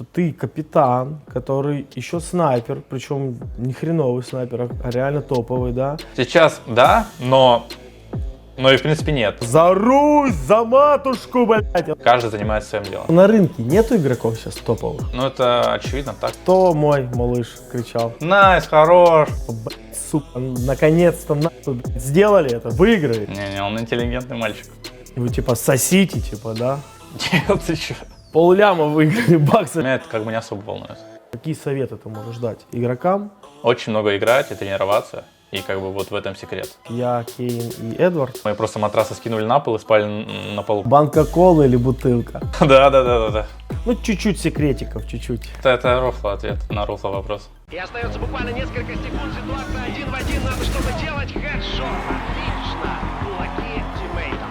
что ты капитан, который еще снайпер, причем не хреновый снайпер, а реально топовый, да? Сейчас да, но и в принципе нет. За Русь, за матушку, блядь! Каждый занимается своим делом. На рынке нету игроков сейчас топовых? Ну это очевидно так. Кто мой малыш кричал? Найс, хорош. Блядь, сука, наконец-то нахуй, блядь, сделали это, выиграли. Не, он интеллигентный мальчик. Вы типа сосите, типа, да? Нет, ты чё? Полляма выиграли баксов. Меня это как бы не особо волнует. Какие советы ты можешь дать игрокам? Очень много играть и тренироваться. И как бы вот в этом секрет. Я, Кейн и Эдвард. Мы просто матрасы скинули на пол и спали на полу. Банка колы или бутылка? Да. Ну, чуть-чуть секретиков, чуть-чуть. Это рофла ответ на рофла вопрос. И остается буквально несколько секунд. Ситуация 1 в 1. Надо что-то делать. Хорошо. Отлично. Кулаки тиммейтам.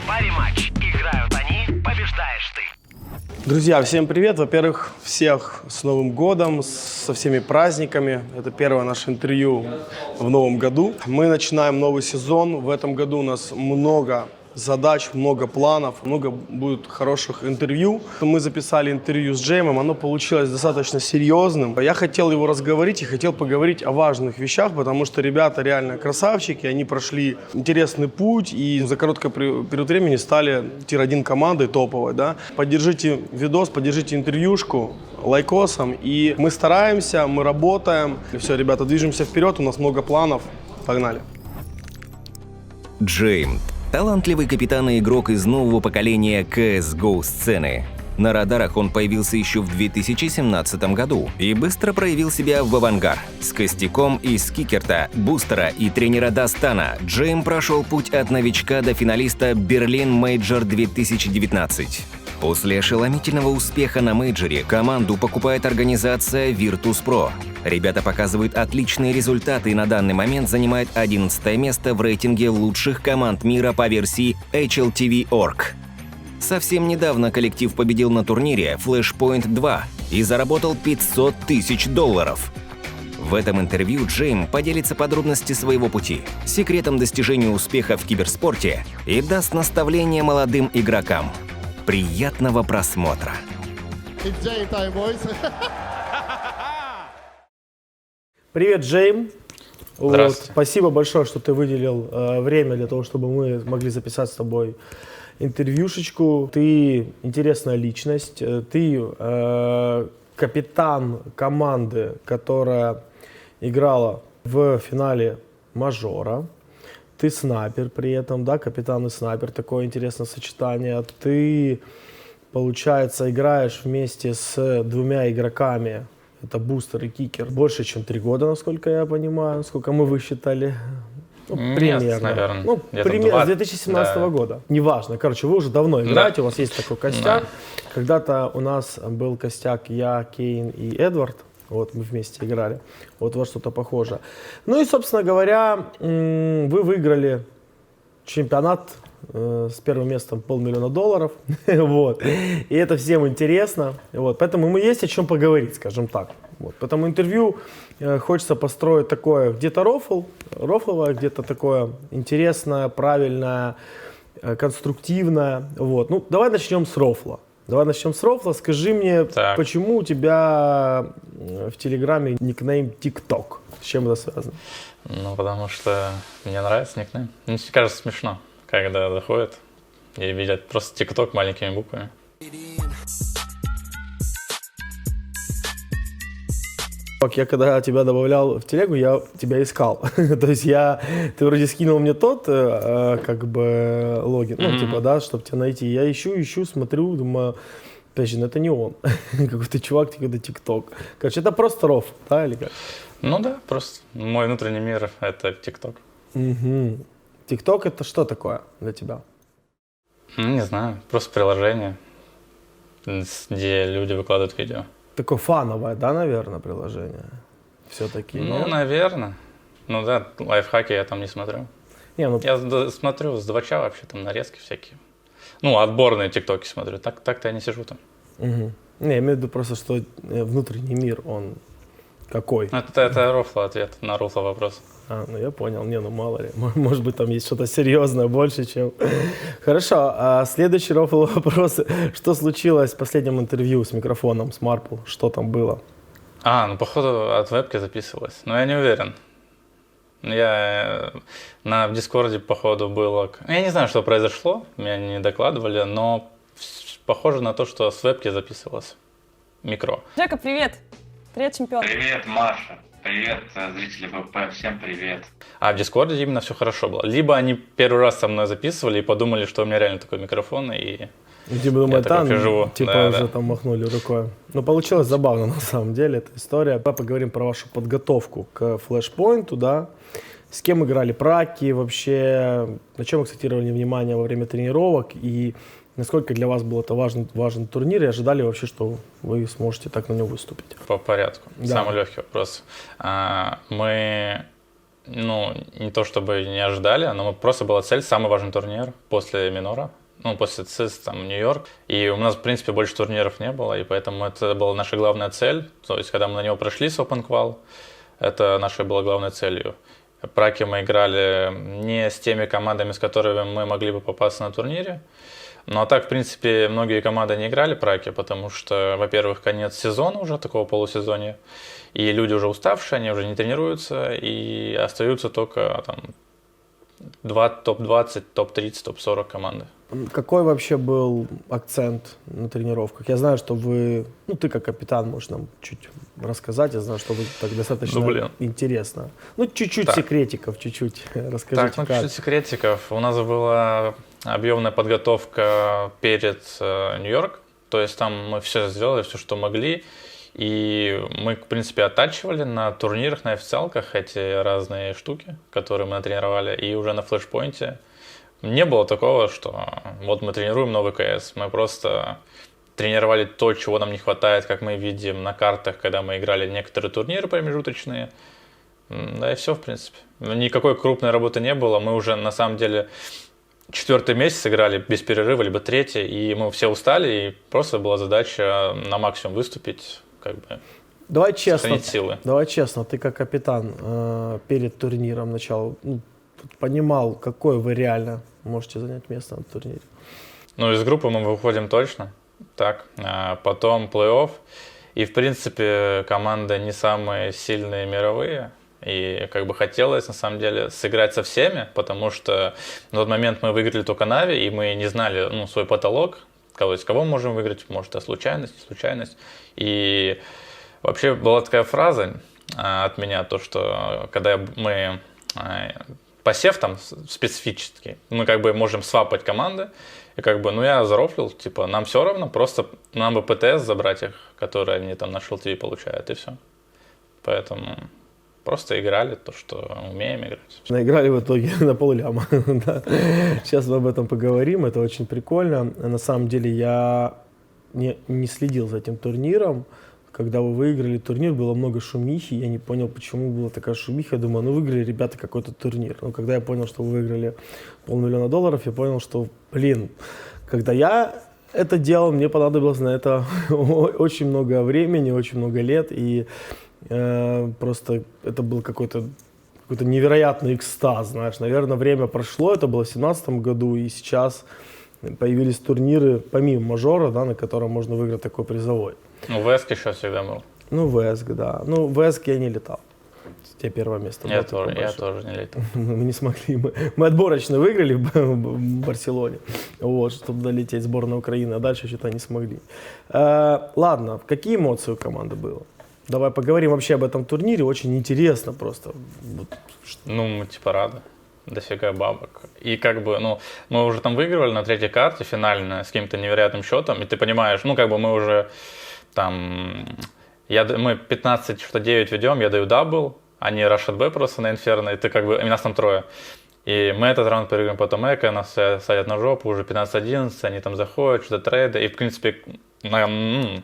Пари-матч. Играют они, побеждаешь ты. Друзья, всем привет. Во-первых, всех с Новым годом, со всеми праздниками. Это первое наше интервью в новом году. Мы начинаем новый сезон. В этом году у нас много задач, много планов, много будет хороших интервью. Мы записали интервью с Джеймом, оно получилось достаточно серьезным. Я хотел его разговорить и хотел поговорить о важных вещах, потому что ребята реально красавчики, они прошли интересный путь и за короткий период времени стали тир-1 командой топовой. Да? Поддержите видос, поддержите интервьюшку лайкосом, и мы стараемся, мы работаем. И все, ребята, движемся вперед, у нас много планов. Погнали. Джейм. Талантливый капитан и игрок из нового поколения CSGO сцены. На радарах он появился еще в 2017 году и быстро проявил себя в Авангар. С костяком из Кикерта, Бустера и тренера Дастана Джейм прошел путь от новичка до финалиста Берлин Мейджор 2019. После ошеломительного успеха на мейджоре команду покупает организация Virtus.pro. Ребята показывают отличные результаты и на данный момент занимают 11 место в рейтинге лучших команд мира по версии HLTV.org. Совсем недавно коллектив победил на турнире Flashpoint 2 и заработал $500 тысяч. В этом интервью Джейм поделится подробностями своего пути, секретом достижения успеха в киберспорте и даст наставления молодым игрокам. Приятного просмотра! Привет, Джейм. Здравствуйте. Спасибо большое, что ты выделил время для того, чтобы мы могли записать с тобой интервьюшечку. Ты интересная личность. Ты капитан команды, которая играла в финале мажора. Ты снайпер при этом, да, капитан и снайпер, такое интересное сочетание. Ты, получается, играешь вместе с двумя игроками, это Бустер и Кикер, больше, чем 3 года, насколько я понимаю, сколько мы высчитали. Ну, примерно. Нет, наверное. Ну, примерно с 2017 да. года. Неважно. Короче, вы уже давно играете, Да. у вас есть такой костяк. Да. Когда-то у нас был костяк я, Кейн и Эдвард. Вот мы вместе играли. Вот во что-то похоже. Ну и, собственно говоря, вы выиграли чемпионат с первым местом $500 000. Вот. И это всем интересно. Вот. Поэтому мы есть о чем поговорить, скажем так. Вот. Поэтому интервью хочется построить такое где-то рофловое, где-то такое интересное, правильное, конструктивное. Вот. Ну, давай начнем с рофла. Скажи мне, почему у тебя в Телеграме никнейм ТикТок? С чем это связано? Ну, потому что мне нравится никнейм. Мне кажется смешно, когда заходят и видят просто ТикТок маленькими буквами. Я когда тебя добавлял в телегу, я тебя искал. То есть ты вроде скинул мне тот, как бы, логин, ну, типа, да, чтобы тебя найти. Я ищу, смотрю, думаю, опять же, ну, это не он. Какой-то чувак, какой-то ТикТок. Короче, это просто рофл, да, или как? Ну да, просто мой внутренний мир — это ТикТок. ТикТок — это что такое для тебя? Ну, не знаю, просто приложение, где люди выкладывают видео. Такое фановое, да, наверное, приложение? Все-таки, Ну, нет? наверное. Ну да, лайфхаки я там не смотрю. Не, ну, Я смотрю с двача вообще, там нарезки всякие. Ну, отборные ТикТоки смотрю. Так-то я не сижу там. не, я имею в виду просто, что внутренний мир, он какой? Это рофл ответ на рофл вопрос. Ну я понял, не, ну мало ли, может быть там есть что-то серьезное больше, чем... Хорошо, а следующий рофл вопрос, что случилось в последнем интервью с микрофоном, с Marple, что там было? Ну походу от вебки записывалось, но я не уверен. В Дискорде походу было... Я не знаю, что произошло, меня не докладывали, но похоже на то, что с вебки записывалось микро. Жека, привет! Привет, чемпион! Привет, Маша! Привет, зрители ВП, всем привет! А в Дискорде именно все хорошо было. Либо они первый раз со мной записывали и подумали, что у меня реально такой микрофон, и Типа, думаю, там, живу. типа Да, уже да. там махнули рукой. Ну, получилось забавно на самом деле эта история. Давай поговорим про вашу подготовку к флешпоинту, да. С кем играли праки вообще, на чем акцентировали внимание во время тренировок и насколько для вас был это важный турнир и ожидали вообще, что вы сможете так на нем выступить? По порядку. Да. Самый легкий вопрос. Мы, не то чтобы не ожидали, но просто была цель, самый важный турнир после минора. После ЦИС, там, Нью-Йорк. И у нас, в принципе, больше турниров не было, и поэтому это была наша главная цель. То есть, когда мы на него прошли с Open Qual, это нашей была главной целью. Праки мы играли не с теми командами, с которыми мы могли бы попасться на турнире. Ну а так, в принципе, многие команды не играли праки, потому что, во-первых, конец сезона уже, такого полусезонья, и люди уже уставшие, они уже не тренируются, и остаются только там топ-20, топ-30, топ-40 команды. Какой вообще был акцент на тренировках? Я знаю, что вы, ты как капитан можешь нам чуть рассказать. Я знаю, что вы так достаточно интересно. Чуть-чуть так. Секретиков, чуть-чуть расскажите. Так, чуть-чуть секретиков. У нас была объемная подготовка перед Нью-Йорк. То есть там мы все сделали, все, что могли. И мы, в принципе, оттачивали на турнирах, на официалках эти разные штуки, которые мы натренировали. И уже на флешпоинте не было такого, что вот мы тренируем новый КС. Мы просто тренировали то, чего нам не хватает, как мы видим на картах, когда мы играли некоторые турниры промежуточные. Да и все, в принципе. Никакой крупной работы не было. Мы уже, на самом деле, 4-й месяц играли без перерыва, либо 3-й, и мы все устали, и просто была задача на максимум выступить, Давай честно, сохранить силы. Давай честно, ты как капитан перед турниром начала понимал, какое вы реально можете занять место на турнире? Из группы мы выходим точно, так, потом плей-офф, и, в принципе, команды не самые сильные мировые, и хотелось, на самом деле, сыграть со всеми, потому что на тот момент мы выиграли только Нави, и мы не знали свой потолок, кого можем выиграть, может, это случайность, не случайность. И вообще была такая фраза от меня, то, что когда мы посев там специфический, мы можем свапать команды, и я зарофлил, нам все равно, просто нам бы ПТС забрать их, которые они там на ШЛТВ получают, и все. Поэтому просто играли то, что умеем играть. Наиграли в итоге на полляма. Да. Сейчас мы об этом поговорим, это очень прикольно. На самом деле я не следил за этим турниром. Когда вы выиграли турнир, было много шумихи, я не понял, почему была такая шумиха. Я думаю, выиграли ребята какой-то турнир. Но когда я понял, что вы выиграли $500 000, я понял, что, когда я это делал, мне понадобилось на это очень много времени, очень много лет, и просто это был какой-то невероятный экстаз, знаешь. Наверное, время прошло, это было в 2017 году, и сейчас появились турниры, помимо мажора, да, на котором можно выиграть такой призовой. ВСК еще всегда был. ВСК, да. ВСК я не летал. Тебе первое место. Я тоже не летал. Мы не смогли. Мы отборочно выиграли в Барселоне, чтобы долететь в сборную Украины, а дальше что-то не смогли. Ладно, какие эмоции у команды было? Давай поговорим вообще об этом турнире. Очень интересно просто. Вот. Ну, мы типа рады. Дофига бабок. И как бы, ну, мы уже там выигрывали на третьей карте финально с каким-то невероятным счетом. И ты понимаешь, ну, как бы мы уже там... мы 15-9 ведем, я даю дабл, они рашат Б просто на инферно, и ты как бы... И нас там трое. И мы этот раунд проигрываем, потом эко, нас садят на жопу, уже 15-11, они там заходят, что-то трейды, и в принципе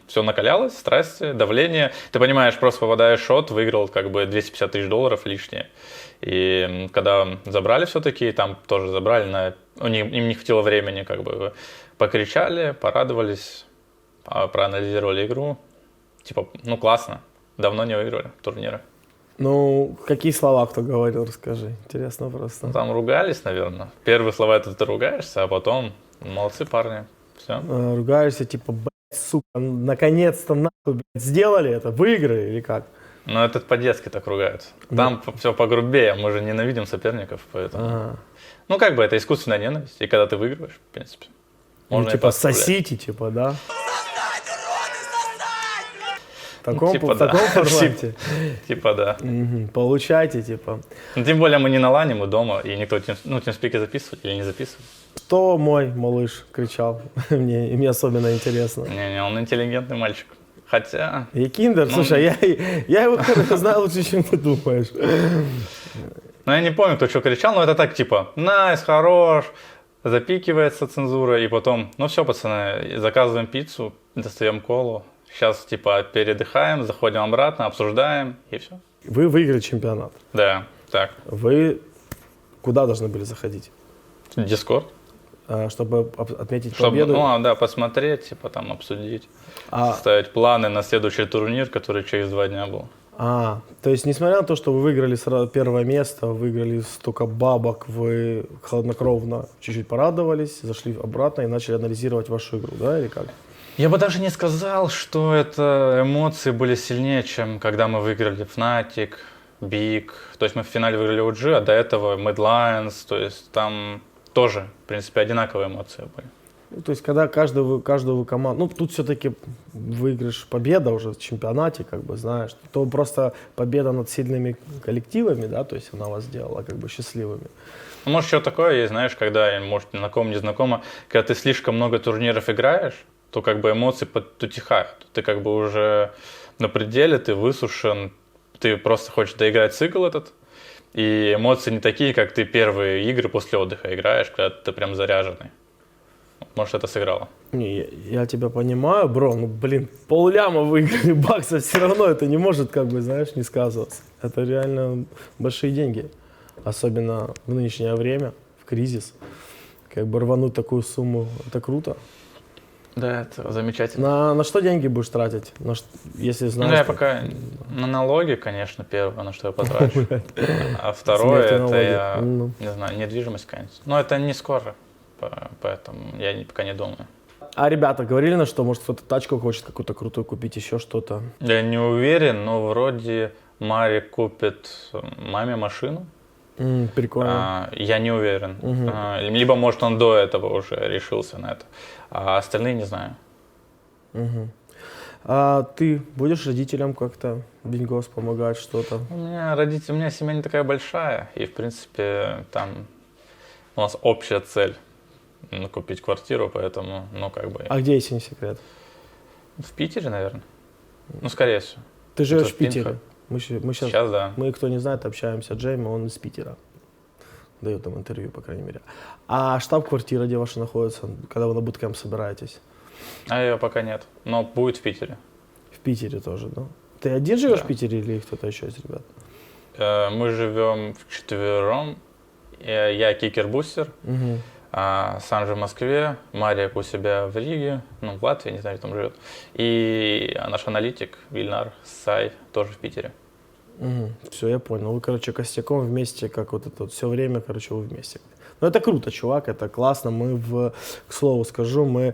все накалялось, страсти, давление. Ты понимаешь, просто попадаешь в шот, выиграл как бы $250 000 лишние. И когда забрали все-таки, там тоже забрали, им не хватило времени, как бы покричали, порадовались, проанализировали игру. Типа, ну классно, давно не выигрывали турниры. Ну, какие слова кто говорил, расскажи. Интересно просто. Там ругались, наверное. Первые слова это ты ругаешься, а потом молодцы парни. Все. Ругаешься, типа, блядь, сука, наконец-то нахуй, блядь, сделали это, выиграли или как? Ну, это по-детски так ругаются. Там все погрубее, мы же ненавидим соперников, поэтому... Ага. Ну, как бы это искусственная ненависть, и когда ты выигрываешь, в принципе, можно Ну, и типа, поострелять. сосите, типа, да? В таком Типа, да. формате? Типа, да. Мгм. Получайте, типа. Ну, тем более мы не на лане, мы дома, и никто тимспики записывает или не записывает. Что мой малыш кричал? Мне особенно интересно. Не-не, он интеллигентный мальчик. Хотя... И Киндер, слушай, я его знаю лучше, чем ты думаешь. Ну, я не помню, кто что кричал, но это так, типа, найс, хорош, запикивается цензура, и потом, ну все, пацаны, заказываем пиццу, достаем колу, сейчас, типа, передыхаем, заходим обратно, обсуждаем, и все. Вы выиграли чемпионат. Да, так. Вы куда должны были заходить? Дискорд. Чтобы отметить Чтобы, победу? ну, да, посмотреть, типа, там, обсудить, ставить планы на следующий турнир, который через 2 дня был. То есть, несмотря на то, что вы выиграли сразу первое место, выиграли столько бабок, вы хладнокровно чуть-чуть порадовались, зашли обратно и начали анализировать вашу игру, да, или как? Я бы даже не сказал, что это эмоции были сильнее, чем когда мы выиграли Fnatic, Big. То есть мы в финале выиграли OG, а до этого Mad Lions, то есть там тоже, в принципе, одинаковые эмоции были. Ну, то есть, когда каждую команду, ну, тут все-таки выигрыш, победа уже в чемпионате, как бы, знаешь, то просто победа над сильными коллективами, да, то есть она вас сделала как бы счастливыми. Ну, может, что такое есть, знаешь, когда, может, знакомо, не знакомо, когда ты слишком много турниров играешь, то как бы эмоции подутихают. Ты как бы уже на пределе, ты высушен, ты просто хочешь доиграть цикл этот, и эмоции не такие, как ты первые игры после отдыха играешь, когда ты прям заряженный. Может, это сыграло. Не, я тебя понимаю, бро, ну, блин, $500 выиграли баксов, все равно это не может, как бы, знаешь, не сказываться. Это реально большие деньги, особенно в нынешнее время, в кризис. Как бы рвануть такую сумму, это круто. Да, это замечательно. На что деньги будешь тратить? Если знаешь, Ну, я что- пока на налоги, конечно, первое, на что я потрачу. А второе, Смерть и это налоги. я, Ну. не знаю, недвижимость какая-нибудь. Но это не скоро, поэтому я пока не думаю. А ребята говорили, на что, может, кто-то тачку хочет какую-то крутую купить, еще что-то? Я не уверен, но вроде Марик купит маме машину. Прикольно. Я не уверен. Либо, может, он до этого уже решился на это. А остальные не знаю. А ты будешь родителям как-то деньгос помогать, что-то? У меня семья не такая большая. И, в принципе, там у нас общая цель купить квартиру, поэтому, ну, как бы... А где, если не секрет? В Питере, наверное. Ну, скорее всего. Ты живешь Это в Питере? Пинха. Мы сейчас, Сейчас, да. мы, кто не знает, общаемся. Джейми, он из Питера. Дает нам интервью, по крайней мере. А штаб-квартира где ваша находится, когда вы на буткэмп собираетесь? А ее пока нет. Но будет в Питере. В Питере тоже, да? Ты один живешь Да. в Питере или кто-то еще из ребят? Мы живем вчетвером. Я кикер-бустер. Санжи в Москве, Марик у себя в Риге, ну, в Латвии, не знаю, где там живет. И наш аналитик Вильнар Сай тоже в Питере. Все, я понял. Вы, короче, костяком вместе, как вот это вот все время, короче, вы вместе. Ну, это круто, чувак, это классно. К слову скажу, мы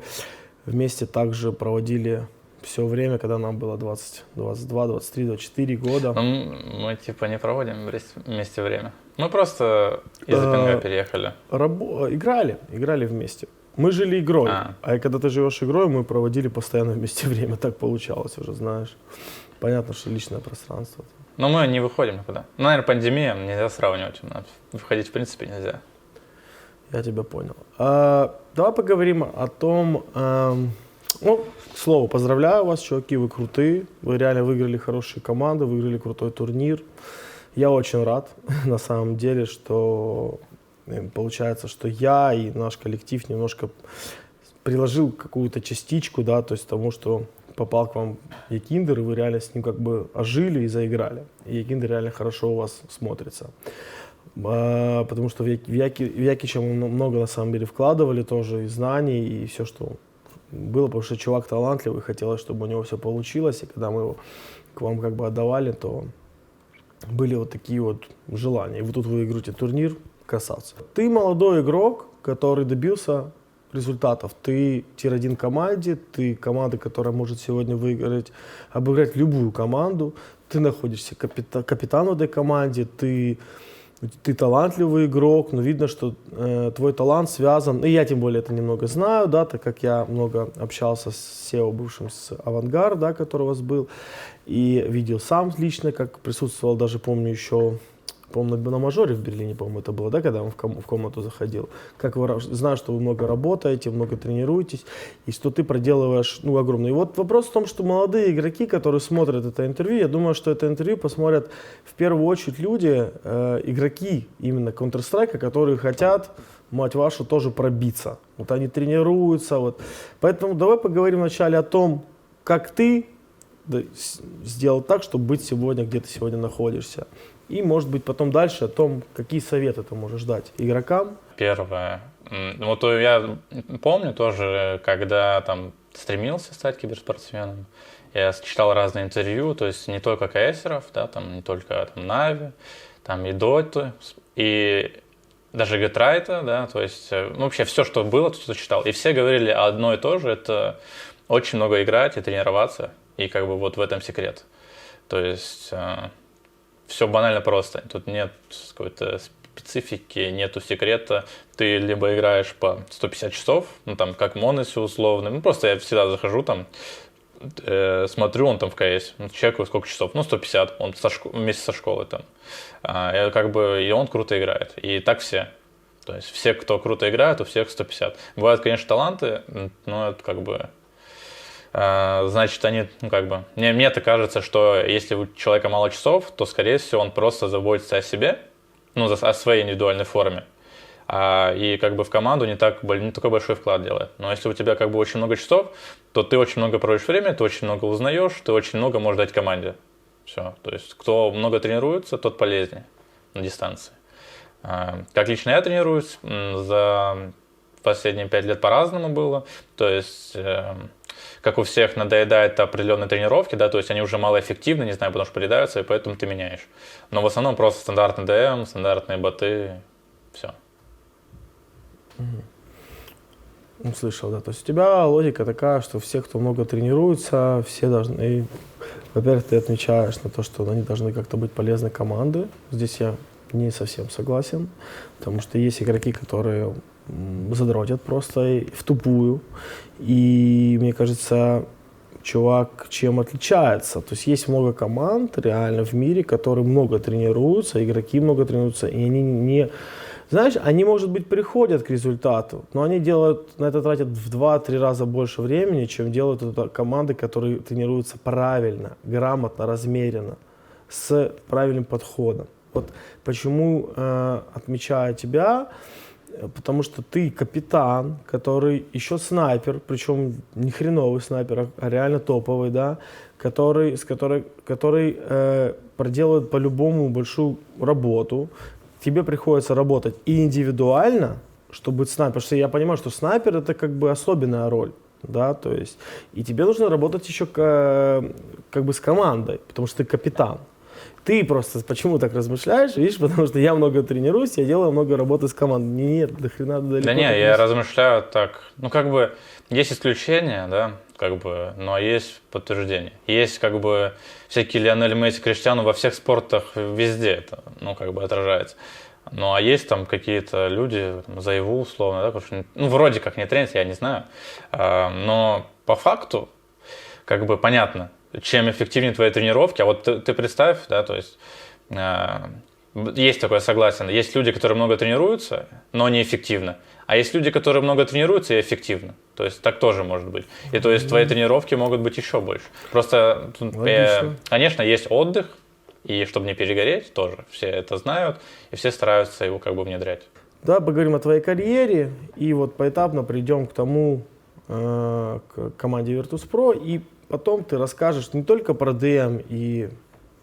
вместе также проводили все время, когда нам было 20, 22, 23, 24 года. Но мы типа не проводим вместе время. Мы просто из-за пинга переехали. Играли вместе. Мы жили игрой, А. а когда ты живешь игрой, мы проводили постоянно вместе время, так получалось уже, знаешь. Понятно, что личное пространство. Но мы не выходим никуда. Ну, наверное, пандемия, нельзя сравнивать. Выходить, в принципе, нельзя. Я тебя понял. Давай поговорим о том, ну, к слову, поздравляю вас, чуваки, вы крутые, вы реально выиграли хорошие команды, выиграли крутой турнир. Я очень рад, на самом деле, что получается, что я и наш коллектив немножко приложил какую-то частичку, да, то есть тому, что попал к вам Якиндер, и вы реально с ним как бы ожили и заиграли. И Якиндер реально хорошо у вас смотрится. Потому что в Якича мы много на самом деле вкладывали тоже и знаний, и все, что было, потому что чувак талантливый, хотелось, чтобы у него все получилось, и когда мы его к вам как бы отдавали, то были вот такие вот желания. И вы тут выиграете турнир, красавцы. Ты молодой игрок, который добился результатов. Ты тир-1 команде, ты команда, которая может сегодня выиграть, обыграть любую команду. Ты находишься капитан в этой команде, ты талантливый игрок, но видно, что твой талант связан, и я тем более это немного знаю, да, так как я много общался с SEO бывшим, с Авангард, да, который у вас был, и видел сам лично, как присутствовал, даже помню еще, на мажоре в Берлине, по-моему, это было, да, когда он в комнату заходил. Как вы, знаю, что вы много работаете, много тренируетесь, и что ты проделываешь, ну, огромное. И вот вопрос в том, что молодые игроки, которые смотрят это интервью, я думаю, что это интервью посмотрят в первую очередь люди, игроки именно Counter-Strike, которые хотят, мать вашу, тоже пробиться. Вот они тренируются, вот. Поэтому давай поговорим вначале о том, как ты сделал так, чтобы быть сегодня, где ты сегодня находишься. И, может быть, потом дальше о том, какие советы ты можешь дать игрокам. Первое. Вот я помню тоже, когда там стремился стать киберспортсменом, я читал разные интервью, то есть не только КСеров, да, там не только там, Нави, там и Доты, и даже Гетрайта, да, то есть ну, вообще все, что было, то, что читал. И все говорили одно и то же, это очень много играть и тренироваться, и как бы вот в этом секрет. То есть все банально просто. Тут нет какой-то специфики, нету секрета. Ты либо играешь по 150 часов, ну там как Монеси условно. Ну просто я всегда захожу там, смотрю, он там в КС, чекаю сколько часов, ну 150, он вместе со школой там. И он круто играет. И так все. То есть все, кто круто играет, у всех 150. Бывают, конечно, таланты, но это как бы... Значит, они, ну, как бы, мне-то кажется, что если у человека мало часов, то, скорее всего, он просто заботится о себе, ну, о своей индивидуальной форме, и как бы в команду не такой большой вклад делает. Но если у тебя как бы очень много часов, то ты очень много проводишь время, ты очень много узнаешь, ты очень много можешь дать команде. Все. То есть, кто много тренируется, тот полезнее на дистанции. Как лично я тренируюсь, за последние 5 лет по-разному было. То есть... как у всех надоедает определенные тренировки, да, то есть они уже малоэффективны, не знаю, потому что приедаются, и поэтому ты меняешь. Но в основном просто стандартный ДМ, стандартные боты, все. Ну, слышал, да. То есть у тебя логика такая, что все, кто много тренируется, все должны... Во-первых, ты отмечаешь на то, что они должны как-то быть полезны команды. Здесь я не совсем согласен, потому что есть игроки, которые задротят просто в тупую. И мне кажется, чувак чем отличается. То есть есть много команд реально в мире, которые много тренируются, игроки много тренируются, и они не... Знаешь, они, может быть, приходят к результату, но они делают, на это тратят в 2-3 раза больше времени, чем делают это команды, которые тренируются правильно, грамотно, размеренно, с правильным подходом. Вот почему отмечаю тебя, потому что ты капитан, который еще снайпер, причем не хреновый снайпер, а реально топовый, да, который проделывает по-любому большую работу. Тебе приходится работать и индивидуально, чтобы быть снайпером, потому что я понимаю, что снайпер это как бы особенная роль, да, то есть, и тебе нужно работать еще как бы с командой, потому что ты капитан. Ты просто почему так размышляешь, видишь, потому что я много тренируюсь, я делаю много работы с командой. Нет, до хрена далеко. Да не, я размышляю так, ну как бы есть исключения, да, как бы, но есть подтверждение. Есть как бы всякие Лионель Месси, Криштиану во всех спортах везде это, ну как бы отражается. Ну, а есть там какие-то люди, там, Заеву условно, да, потому что, ну, вроде как не тренер, я не знаю, но по факту, как бы понятно, чем эффективнее твои тренировки, а вот ты представь, да, то есть есть такое, согласен, есть люди, которые много тренируются, но неэффективно, а есть люди, которые много тренируются и эффективно, то есть так тоже может быть, и то есть твои тренировки могут быть еще больше, просто, конечно, есть отдых, и чтобы не перегореть тоже, все это знают, и все стараются его как бы внедрять. Да, поговорим о твоей карьере, и вот поэтапно придем к тому, к команде Virtus.pro, и потом ты расскажешь не только про DM и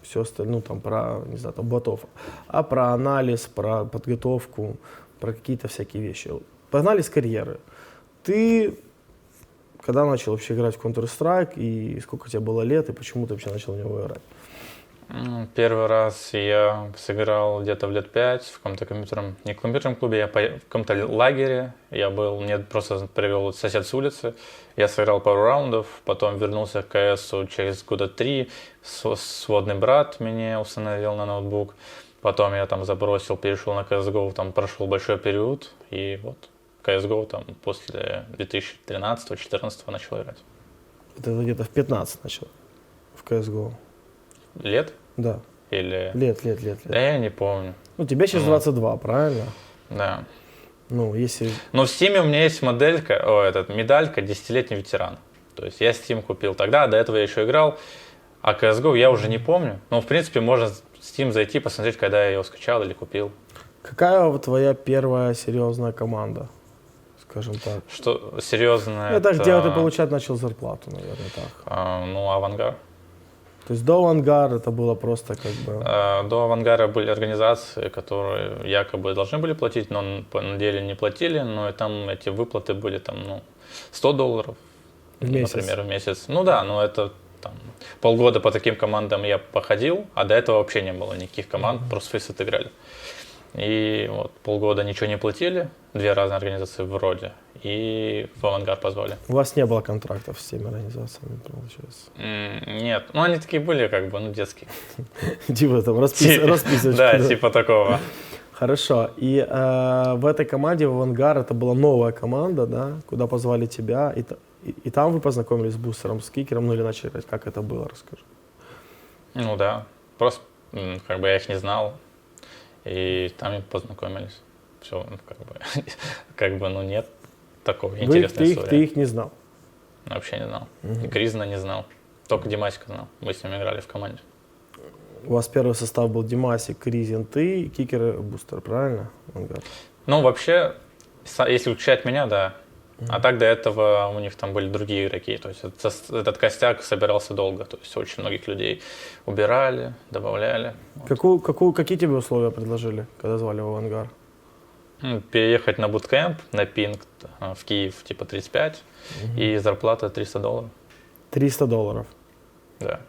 все остальное, ну, там, про, не знаю, там, ботов, а про анализ, про подготовку, про какие-то всякие вещи. Погнали с карьеры. Ты когда начал вообще играть в Counter-Strike, и сколько тебе было лет, и почему ты вообще начал в него играть? Первый раз я сыграл где-то в лет 5 в каком-то компьютерном, не в компьютерном клубе, в каком-то лагере. Я был, мне просто привел сосед с улицы. Я сыграл пару раундов, потом вернулся к КСу через года 3. Сводный брат меня установил на ноутбук. Потом я там забросил, перешел на CSGO, там прошел большой период. И вот CSGO там после 2013-2014 начал играть. Это где-то в 15 начал в CSGO. Лет? Да. Или... Лет. Да я не помню. Ну, тебе сейчас 22, правильно? Да. Ну, если... Но в Steam у меня есть медалька 10-летний ветеран. То есть я Steam купил тогда, до этого я еще играл. А CSGO я уже не помню. Но, в принципе, можно в Steam зайти, посмотреть, когда я его скачал или купил. Какая твоя первая серьезная команда, скажем так? Что серьезно? Это где ты получать начал зарплату, наверное, так. Ну, Авангар. То есть до Авангара это было просто как бы... До Авангара были организации, которые якобы должны были платить, но на деле не платили, но и там эти выплаты были там, ну, $100, в месяц. Например, в месяц. Ну да, но это там полгода по таким командам я походил, а до этого вообще не было никаких команд, просто фейс отыграли. И вот полгода ничего не платили, 2 разные организации вроде, и в Авангар позвали. У вас не было контрактов с теми организациями, получается? Нет, ну они такие были как бы, ну детские. Типа там расписочка. Да, типа такого. Хорошо, и в этой команде, в Авангар, это была новая команда, да, куда позвали тебя, и там вы познакомились с Бустером, с Кикером, ну или начали играть, как это было, расскажи. Ну да, просто как бы я их не знал. И там и познакомились. Все, как бы, ну нет такого интересной истории. Ты их не знал? Вообще не знал. И Кризна не знал. Только Димасика знал. Мы с ним играли в команде. У вас первый состав был Димасик, Кризин, ты, Кикер и Бустер, правильно? Ну, вообще, если учать меня, да. А так до этого у них там были другие игроки. То есть этот костяк собирался долго. То есть очень многих людей убирали, добавляли. Какие тебе условия предложили, когда звали в Авангар? Переехать на буткэмп, на пинг в Киев типа 35 и зарплата $300. $300? Да.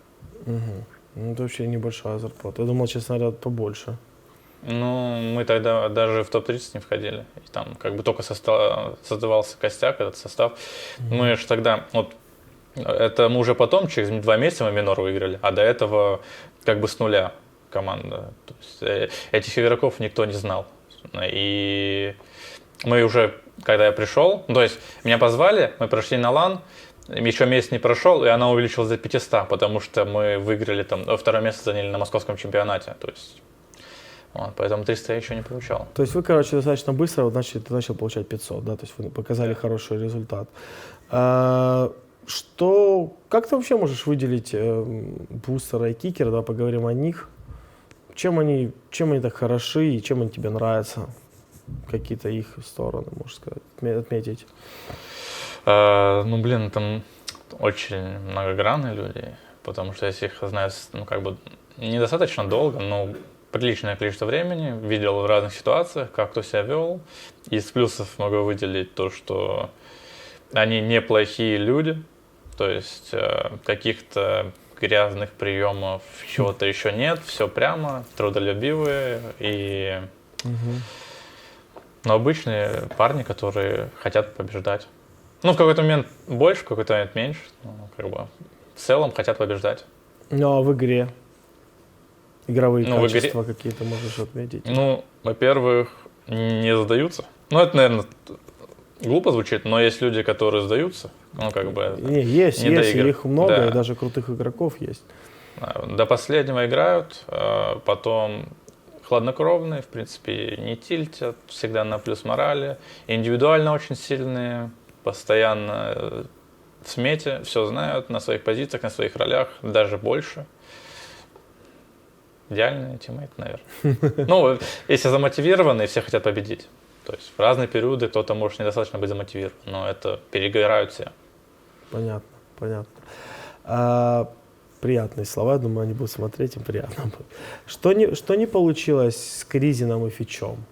Ну, это вообще небольшая зарплата. Я думал, честно говоря, побольше. Ну, мы тогда даже в топ-30 не входили. И там как бы только создавался костяк, этот состав. Мы же тогда, вот, это мы уже потом, через 2 месяца мы минор выиграли, а до этого как бы с нуля команда. То есть, этих игроков никто не знал. И мы уже, когда я пришел, то есть меня позвали, мы прошли на лан, еще месяц не прошел, и она увеличилась до 500, потому что мы выиграли там, 2 место заняли на московском чемпионате. То есть, вот, поэтому 300 я еще не получал. То есть вы, короче, достаточно быстро, вот, значит, ты начал получать 500, да? То есть вы показали хороший результат. Как ты вообще можешь выделить Бустера и Кикера, да, поговорим о них? Чем они так хороши и чем они тебе нравятся? Какие-то их стороны, можно сказать, отметить? Ну, блин, там очень многогранные люди, потому что я их знаю, ну, как бы недостаточно долго, но приличное количество времени, видел в разных ситуациях, как кто себя вел. Из плюсов могу выделить то, что они неплохие люди, то есть каких-то грязных приемов, чего-то еще нет, все прямо, трудолюбивые и но обычные парни, которые хотят побеждать. Ну, в какой-то момент больше, в какой-то момент меньше, но как бы в целом хотят побеждать. Ну, а в игре? игровые Ну, в игре- качества какие-то можешь отметить? Ну, во-первых, не сдаются. Ну, это, наверное, глупо звучит, но есть люди, которые сдаются. Ну, как бы... Не, есть, не есть, и доигрывают. их много, Да. и даже крутых игроков есть. До последнего играют, потом хладнокровные, в принципе, не тильтят, всегда на плюс морали, индивидуально очень сильные, постоянно в смете, все знают, на своих позициях, на своих ролях, даже больше. Идеальный тиммейт, наверное. Ну, если замотивированы, все хотят победить. То есть в разные периоды кто-то может недостаточно быть замотивирован, но это перегорают все. Понятно, понятно. Приятные слова, я думаю, они будут смотреть, им приятно будет. Что не получилось с Кризином и Фичом?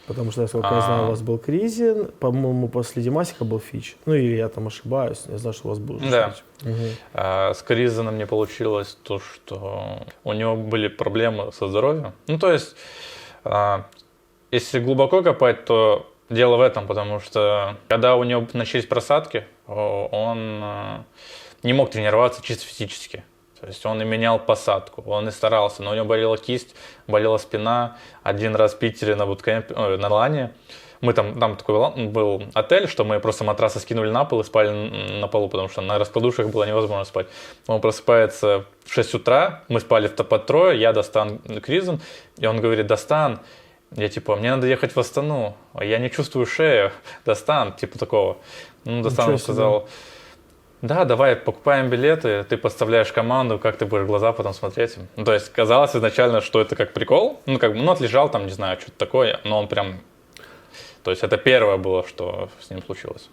Потому что, насколько я знаю, у вас был Кризин, по-моему, после Димасика был Фич. Ну, или я там ошибаюсь, я знаю, что у вас был Да. Фич. Мгм. С Кризаном не получилось то, что у него были проблемы со здоровьем. Ну, то есть, если глубоко копать, то дело в этом, потому что когда у него начались просадки, он не мог тренироваться чисто физически. То есть он и менял посадку, он и старался, но у него болела кисть, болела спина. Один раз в Питере на буткемпе, на лане, мы там такой был отель, что мы просто матрасы скинули на пол и спали на полу, потому что на раскладушках было невозможно спать. Он просыпается в 6 утра, мы спали под трое, я Достан, Кризен, и он говорит: Достан, я типа, мне надо ехать в Астану, я не чувствую шею, Достан, типа такого. Ну, Достан Ничего сказал: да, давай покупаем билеты, ты подставляешь команду, как ты будешь глаза потом смотреть. Ну, то есть казалось изначально, что это как прикол, ну, как бы, ну, отлежал там, не знаю, что-то такое, но он прям, то есть это первое было, что с ним случилось.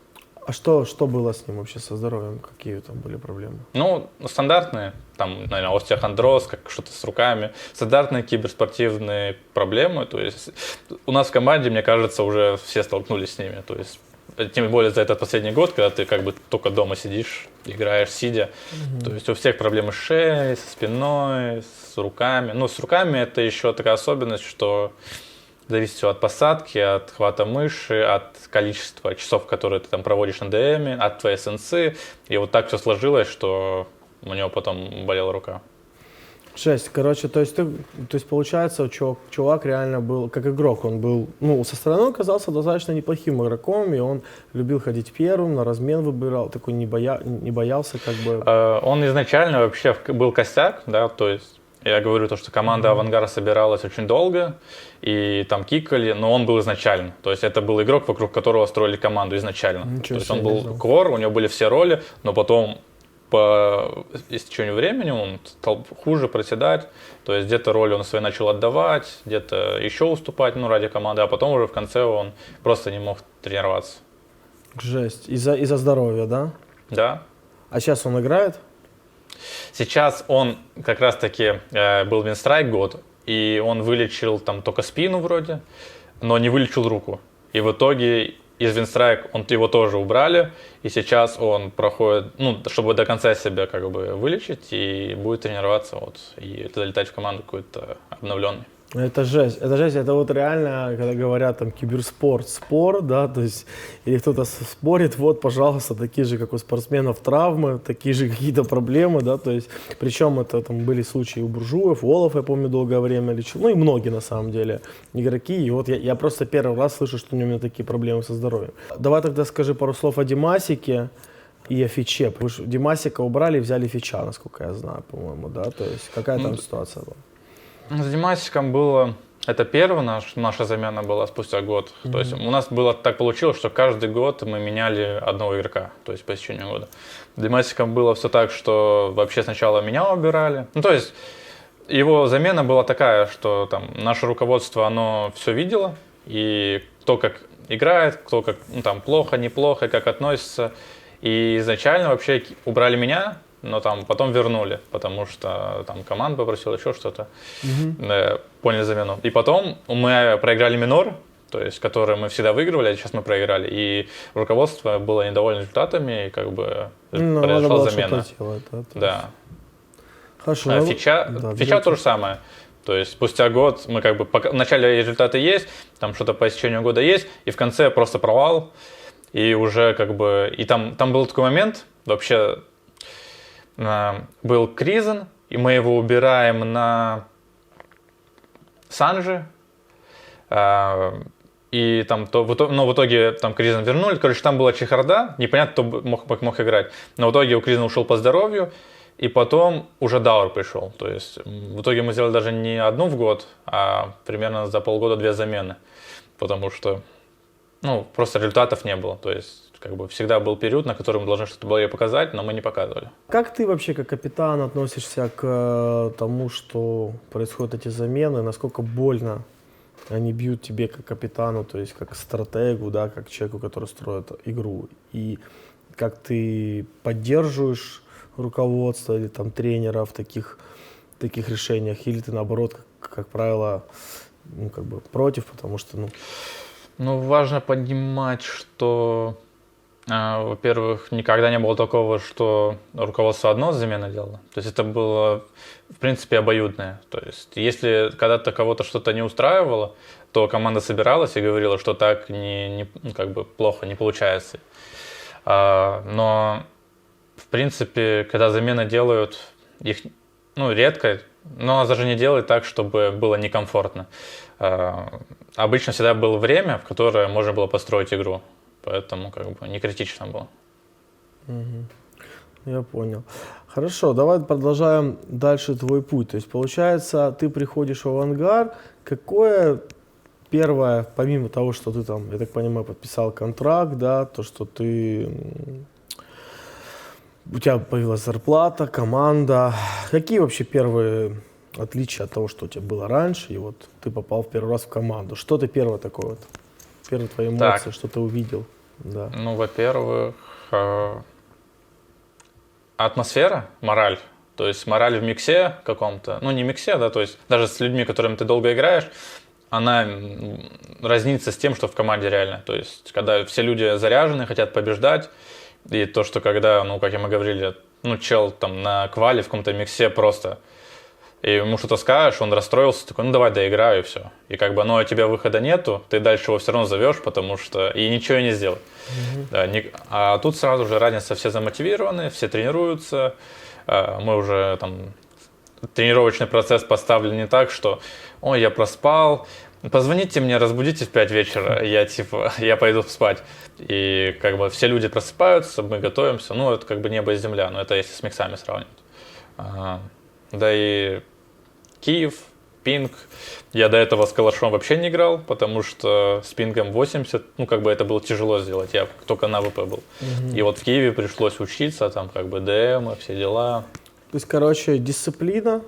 А что было с ним вообще со здоровьем? Какие там были проблемы? Ну, стандартные, там, наверное, остеохондроз, как что-то с руками, стандартные киберспортивные проблемы, то есть у нас в команде, мне кажется, уже все столкнулись с ними, то есть тем более за этот последний год, когда ты как бы только дома сидишь, играешь сидя, то есть у всех проблемы с шеей, со спиной, с руками. Ну, с руками это еще такая особенность, что зависит все от посадки, от хвата мыши, от количества часов, которые ты там проводишь на ДМе, от твоей сенсы. И вот так все сложилось, что у него потом болела рука. Жесть, короче, то есть получается, чувак реально был, как игрок, он был, ну, со стороны он казался достаточно неплохим игроком, и он любил ходить первым, на размен выбирал, такой не боялся как бы. Он изначально вообще был костяк, да, то есть я говорю то, что команда «Авангард» собиралась очень долго, и там кикали, но он был изначально, то есть это был игрок, вокруг которого строили команду изначально. Ничего То есть он себе, не был знал. кор, у него были все роли, но потом по истечению времени он стал хуже проседать, то есть где-то роли он свои начал отдавать, где-то еще уступать, ну, ради команды, а потом уже в конце он просто не мог тренироваться. Жесть, из-за здоровья, да? Да. А сейчас он играет? Сейчас он как раз-таки был Винстрайк год, и он вылечил там только спину вроде, но не вылечил руку. И в итоге из Винстрайк его тоже убрали, и сейчас он проходит, ну, чтобы до конца себя как бы вылечить, и будет тренироваться вот, и залетать в команду какой-то обновленный. Это жесть, это вот реально, когда говорят там спор, да, то есть, или кто-то спорит, вот, пожалуйста, такие же, как у спортсменов, травмы, такие же какие-то проблемы, да, то есть, причем это там были случаи у буржуев, Олаф, я помню, долгое время лечил, ну и многие, на самом деле, игроки, и вот я просто первый раз слышу, что у него такие проблемы со здоровьем. Давай тогда скажи пару слов о Димасике и о Фиче. Вы же Димасика убрали и взяли Фича, насколько я знаю, по-моему, да, то есть, какая там ситуация была? С Димасиком было, это первая наша замена была спустя год. То есть у нас было так получилось, что каждый год мы меняли одного игрока, то есть по истечению года. С Димасиком было все так, что вообще сначала меня убирали. Ну, то есть его замена была такая, что там наше руководство, оно все видело, и кто как играет, кто как, ну, там плохо, неплохо, как относится. И изначально вообще убрали меня, но там потом вернули, потому что там команда попросила еще что-то, поняли замену. И потом мы проиграли минор, то есть который мы всегда выигрывали, а сейчас мы проиграли. И руководство было недовольно результатами, и как бы произошла замена. Да. Хорошо. Фича то же самое. То есть спустя год мы как бы в начале результаты есть, там что-то по истечению года есть, и в конце просто провал. И уже как бы... И там был такой момент, вообще был Кризен, и мы его убираем на Санжи. И там, в итоге там Кризен вернули. Короче, там была чехарда, непонятно, кто мог играть. Но в итоге у Кризена ушел по здоровью, и потом уже Дауэр пришел. То есть в итоге мы сделали даже не одну в год, а примерно за полгода 2 замены. Потому что, просто результатов не было. То есть как бы всегда был период, на который мы должны что-то было показать, но мы не показывали. Как ты вообще как капитан относишься к тому, что происходят эти замены? Насколько больно они бьют тебе как капитану, то есть как стратегу, да, как человеку, который строит игру? И как ты поддерживаешь руководство или там тренера в таких решениях? Или ты наоборот, как правило, против, потому что, важно понимать, что, во-первых, никогда не было такого, что руководство одно замены делало. То есть это было, в принципе, обоюдное. То есть если когда-то кого-то что-то не устраивало, то команда собиралась и говорила, что так плохо, не получается. Но, в принципе, когда замены делают, их, редко, но даже не делают так, чтобы было некомфортно. Обычно всегда было время, в которое можно было построить игру. Поэтому не критично было. Я понял. Хорошо, давай продолжаем дальше твой путь. То есть, получается, ты приходишь в «Авангард». Какое первое, помимо того, что ты там, я так понимаю, подписал контракт, да, то, что у тебя появилась зарплата, команда. Какие вообще первые отличия от того, что у тебя было раньше, и вот ты попал в первый раз в команду? Что ты первое такое первые твои эмоции, что ты увидел? Да. Во-первых, атмосфера, мораль. То есть мораль в миксе каком-то, не миксе, да, то есть даже с людьми, которыми ты долго играешь, она разнится с тем, что в команде реально. То есть когда все люди заряжены, хотят побеждать, и то, что когда, как мы говорили, чел там на квале в каком-то миксе просто, и ему что-то скажешь, он расстроился, такой, давай доиграю, и все. И у тебя выхода нету, ты дальше его все равно зовешь, потому что и ничего не сделать. Да, а тут сразу же разница, все замотивированы, все тренируются, мы уже там тренировочный процесс поставлен не так, что я проспал, позвоните мне, разбудите в 5 вечера, я пойду спать. И все люди просыпаются, мы готовимся, это небо и земля, но это если с миксами сравнивать. Да и Киев, пинг. Я до этого с калашом вообще не играл, потому что с пингом 80, это было тяжело сделать, я только на ВП был. И вот в Киеве пришлось учиться, там ДМ, все дела. То есть, дисциплина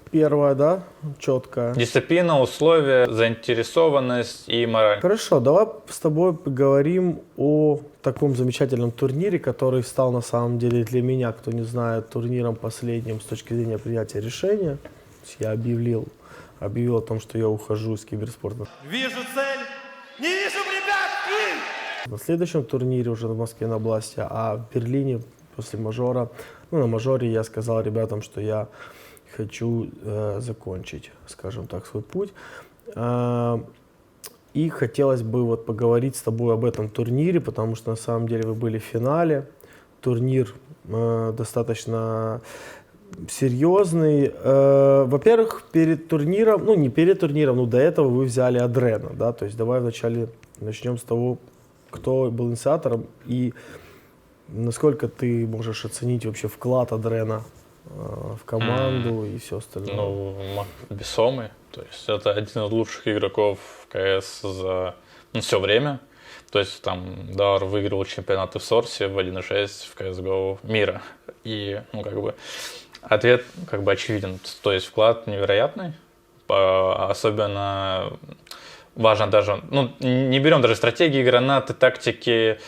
первая, да, четкая. Дисциплина, условия, заинтересованность и мораль. Хорошо, давай с тобой поговорим о таком замечательном турнире, который стал на самом деле для меня, кто не знает, турниром последним с точки зрения принятия решения. Я объявил о том, что я ухожу из киберспорта. Вижу цель, не вижу препятствий! На следующем турнире уже в Москве на Бласте, а в Берлине после мажора, на мажоре я сказал ребятам, что я хочу закончить, скажем так, свой путь. И хотелось бы поговорить с тобой об этом турнире, потому что на самом деле вы были в финале. Турнир достаточно серьезный. Во-первых, перед турниром, не перед турниром, но до этого вы взяли Адрена, да, то есть давай вначале начнем с того, кто был инициатором и насколько ты можешь оценить вообще вклад Адрена в команду и все остальное. Весомый. То есть это один из лучших игроков в КС за все время. То есть там Дауэр выиграл чемпионаты в Сорсе в 1.6 в CSGO мира. И ответ очевиден. То есть вклад невероятный. Особенно важно даже, не берем даже стратегии, гранаты, тактики,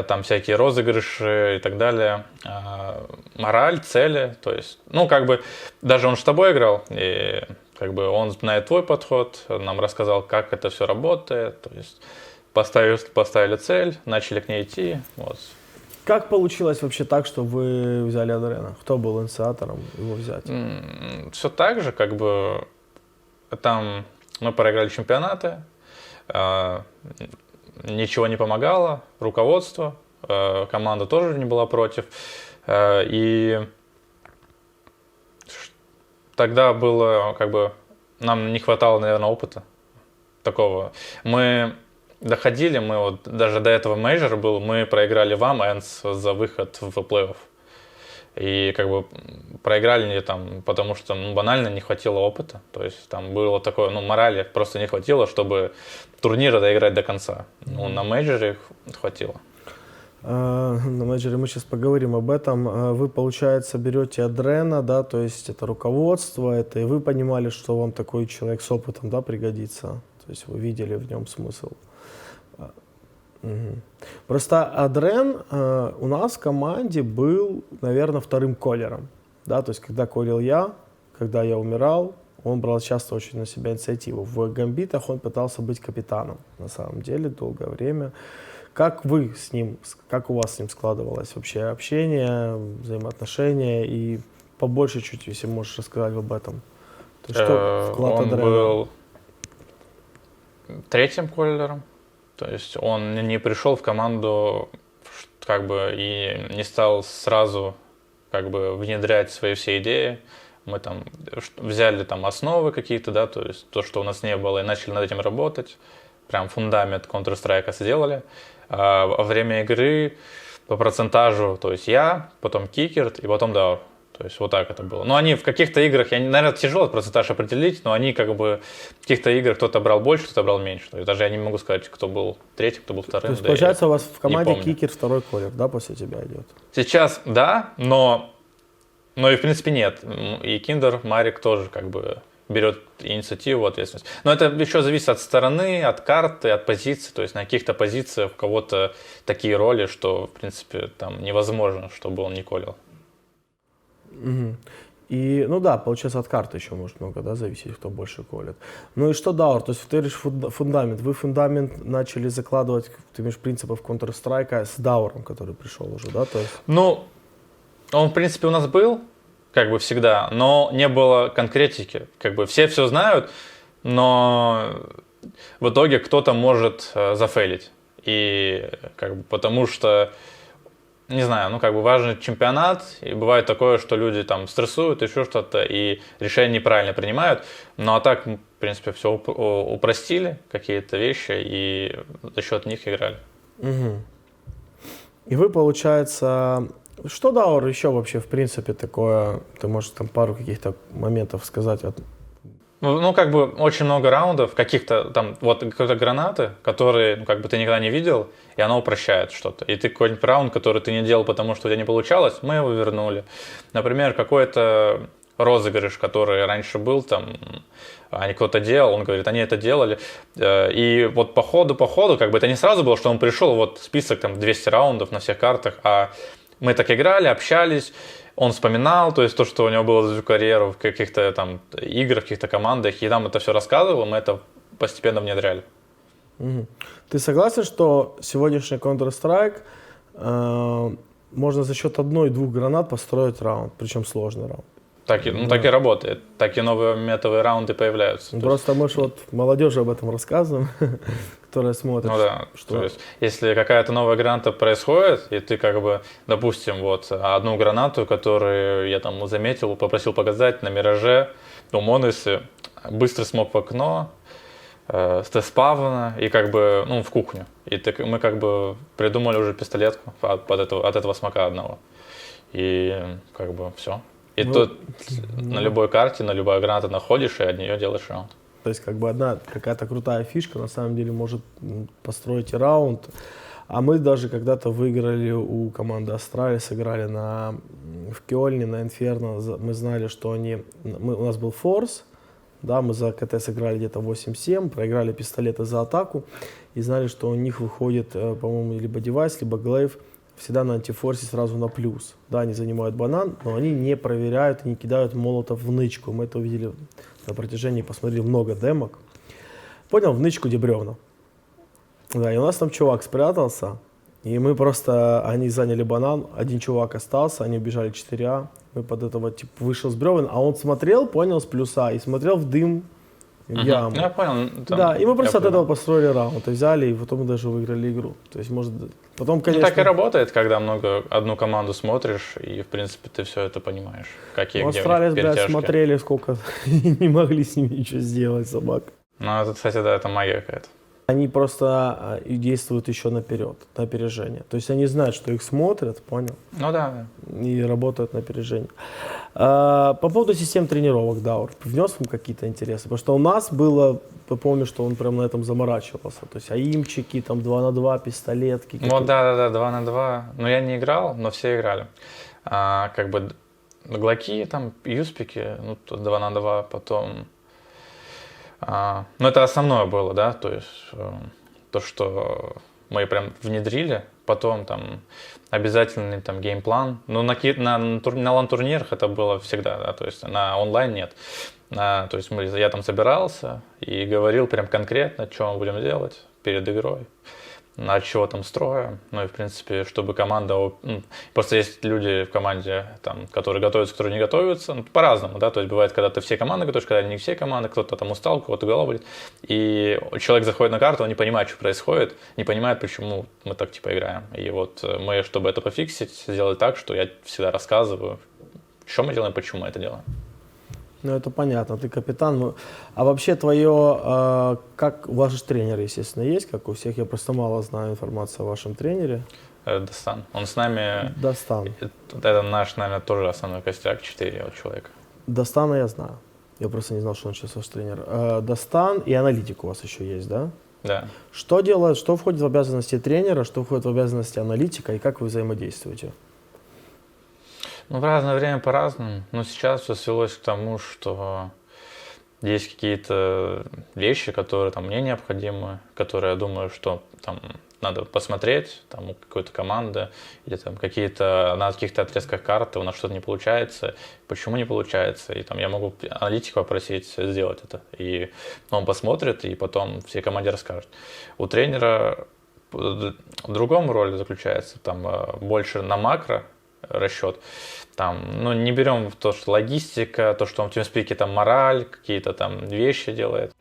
там всякие розыгрыши и так далее. Мораль, цели. То есть, даже он с тобой играл, и он знает твой подход, нам рассказал, как это все работает. То есть поставили цель, начали к ней идти. Вот. Как получилось вообще так, что вы взяли Адрена? Кто был инициатором его взять? Все так же, там мы проиграли чемпионаты, ничего не помогало, руководство, команда тоже не была против. И тогда было нам не хватало, наверное, опыта такого. Мы доходили, мы вот даже до этого мейджора был, мы проиграли вам Энс за выход в плей-офф. И как бы проиграли не там, потому что банально не хватило опыта. То есть там было такое, морали просто не хватило, чтобы турнира доиграть до конца. На мейджоре хватило. На менеджере мы сейчас поговорим об этом. Вы, получается, берете Адрена, да, то есть это руководство, это и вы понимали, что вам такой человек с опытом, да, пригодится. То есть вы видели в нем смысл. Угу. Просто Адрен у нас в команде был, наверное, вторым колером, да, то есть когда колил я, когда я умирал, он брал часто очень на себя инициативу. В гамбитах он пытался быть капитаном, на самом деле, долгое время. Как вы с ним, как у вас с ним складывалось вообще общение, взаимоотношения и побольше чуть, если можешь рассказать об этом. То есть, что вклад Он Адрена? был третьим колером, то есть он не пришел в команду как бы и не стал сразу как бы внедрять свои все идеи. Мы там взяли там основы какие-то, да, то есть то, что у нас не было, и начали над этим работать. Прям фундамент Counter-Strike сделали. А во время игры по процентажу, то есть я, потом Кикерт и потом Даур. То есть вот так это было. Но они в каких-то играх, наверное, тяжело процентаж определить, но они как бы в каких-то играх кто-то брал больше, кто-то брал меньше. То есть даже я не могу сказать, кто был третий, кто был вторым. То есть, получается, у вас в команде Кикер второй колер, да, после тебя идет? Сейчас да, но и в принципе нет. И Киндер, Марик тоже как бы берет инициативу, ответственность. Но это еще зависит от стороны, от карты, от позиции. То есть на каких-то позициях у кого-то такие роли, что в принципе там невозможно, чтобы он не колил. Угу. И, да, получается, от карты еще может много, да, зависеть, кто больше колет. Ну и что Даур? То есть ты говоришь фундамент. Вы фундамент начали закладывать, ты имеешь принципов Counter-Strike с Дауром, который пришел уже, да? То есть... Он, в принципе, у нас был, как бы всегда, но не было конкретики. Как бы все знают, но в итоге кто-то может зафейлить. И как бы потому что, не знаю, как бы важный чемпионат, и бывает такое, что люди там стрессуют, еще что-то, и решения неправильно принимают. Ну а так, в принципе, все упростили, какие-то вещи, и за счет них играли. Угу. И вы, получается... Что Даур еще вообще, в принципе, такое? Ты можешь там пару каких-то моментов сказать? Как бы очень много раундов, каких-то там, вот какие-то гранаты, которые, как бы ты никогда не видел, и оно упрощает что-то. И ты какой-нибудь раунд, который ты не делал, потому что у тебя не получалось, мы его вернули. Например, какой-то розыгрыш, который раньше был, там, они кто-то делал, он говорит, они это делали. И вот по ходу, как бы это не сразу было, что он пришел, вот список там 200 раундов на всех картах, а мы так играли, общались, он вспоминал, то есть то, что у него было за всю карьеру в каких-то там играх, в каких-то командах, и нам это все рассказывал, мы это постепенно внедряли. Угу. Ты согласен, что сегодняшний Counter-Strike можно за счет одной-двух гранат построить раунд, причем сложный раунд? Так и работает, так и новые метовые раунды появляются. Просто мы же вот молодежи об этом рассказываем, которая смотрит. Ну да, что... то есть если какая-то новая граната происходит, и ты как бы, допустим, вот одну гранату, которую я там заметил, попросил показать на Мираже, у Монусе, быстро смог в окно, с тест-спавна и как бы, в кухню. И мы как бы придумали уже пистолетку от этого смока одного. И как бы все. И тут на любой карте, на любой граната находишь, и от нее делаешь раунд. То есть как бы одна какая-то крутая фишка на самом деле может построить и раунд. А мы даже когда-то выиграли у команды Астрали, сыграли в Кёльне, на Инферно. Мы знали, что у нас был форс, да, мы за КТ сыграли где-то 8-7, проиграли пистолеты за атаку и знали, что у них выходит, по-моему, либо девайс, либо глейв всегда на антифорсе сразу на плюс. Да, они занимают банан, но они не проверяют и не кидают молотов в нычку. Мы это увидели на протяжении, посмотрели много демок. Понял, в нычку Дебревна. Да, и у нас там чувак спрятался, и мы они заняли банан, один чувак остался, они убежали 4А, мы под этого вышел с бревен, а он смотрел, понял, с плюса, и смотрел в дым в Мгм. яму. Ну, я понял. там, Да, и мы просто я от этого понял. построили раунд, и взяли, и потом мы даже выиграли игру. То есть, может, потом, Ну, конечно... так и работает, когда одну команду смотришь, и, в принципе, ты все это понимаешь. Какие, Ну, где у них Австралия, блядь, перетяжки. смотрели сколько, и не могли с ними ничего сделать, собак. Ну, это, кстати, да, это магия какая-то. Они просто и действуют еще наперед, на опережение. То есть они знают, что их смотрят, понял? Ну да. И работают на опережение. По поводу систем тренировок, Даур, внес вам какие-то интересы? Потому что у нас было, я помню, что он прям на этом заморачивался. То есть аимчики, там 2 на 2, пистолетки. Ну, да, 2 на 2. Ну, я не играл, но все играли. Как бы глоки, там, юспики, ну, тут 2 на 2, потом... Ну, это основное было, да, то есть то, что мы прям внедрили, потом там обязательный там геймплан. Ну, на лан-турнирах это было всегда, да, то есть на онлайн нет. То есть я там собирался и говорил прям конкретно, что мы будем делать перед игрой, от чего там строя. Ну и в принципе, чтобы команда... Ну, просто есть люди в команде, там, которые готовятся, которые не готовятся. Ну, по-разному, да, то есть бывает, когда ты все команды готовишь, когда не все команды, кто-то там устал, у кого-то голова болит. И человек заходит на карту, он не понимает, что происходит, не понимает, почему мы так типа играем. И вот мы, чтобы это пофиксить, сделали так, что я всегда рассказываю, что мы делаем, почему мы это делаем. Ну, это понятно, ты капитан. А вообще твое, как у вас же тренер, естественно, есть, как у всех? Я просто мало знаю информации о вашем тренере. Дастан. Он с нами... Дастан. Это наш, наверное, тоже основной костяк, 4 человека. Дастана я знаю. Я просто не знал, что он сейчас ваш тренер. Дастан и аналитик у вас еще есть, да? Да. Что делает, что входит в обязанности тренера, что входит в обязанности аналитика и как вы взаимодействуете? Ну, в разное время по-разному. Но сейчас все свелось к тому, что есть какие-то вещи, которые там мне необходимы, которые я думаю, что там надо посмотреть, там у какой-то команды, или там на каких-то отрезках карты у нас что-то не получается, почему не получается, и там я могу аналитика попросить сделать это, и он посмотрит, и потом всей команде расскажет. У тренера в другом роли заключается, там больше на макро расчет. Там, ну, не берем то, что логистика, то, что он в TeamSpeak там мораль, какие-то там вещи делает.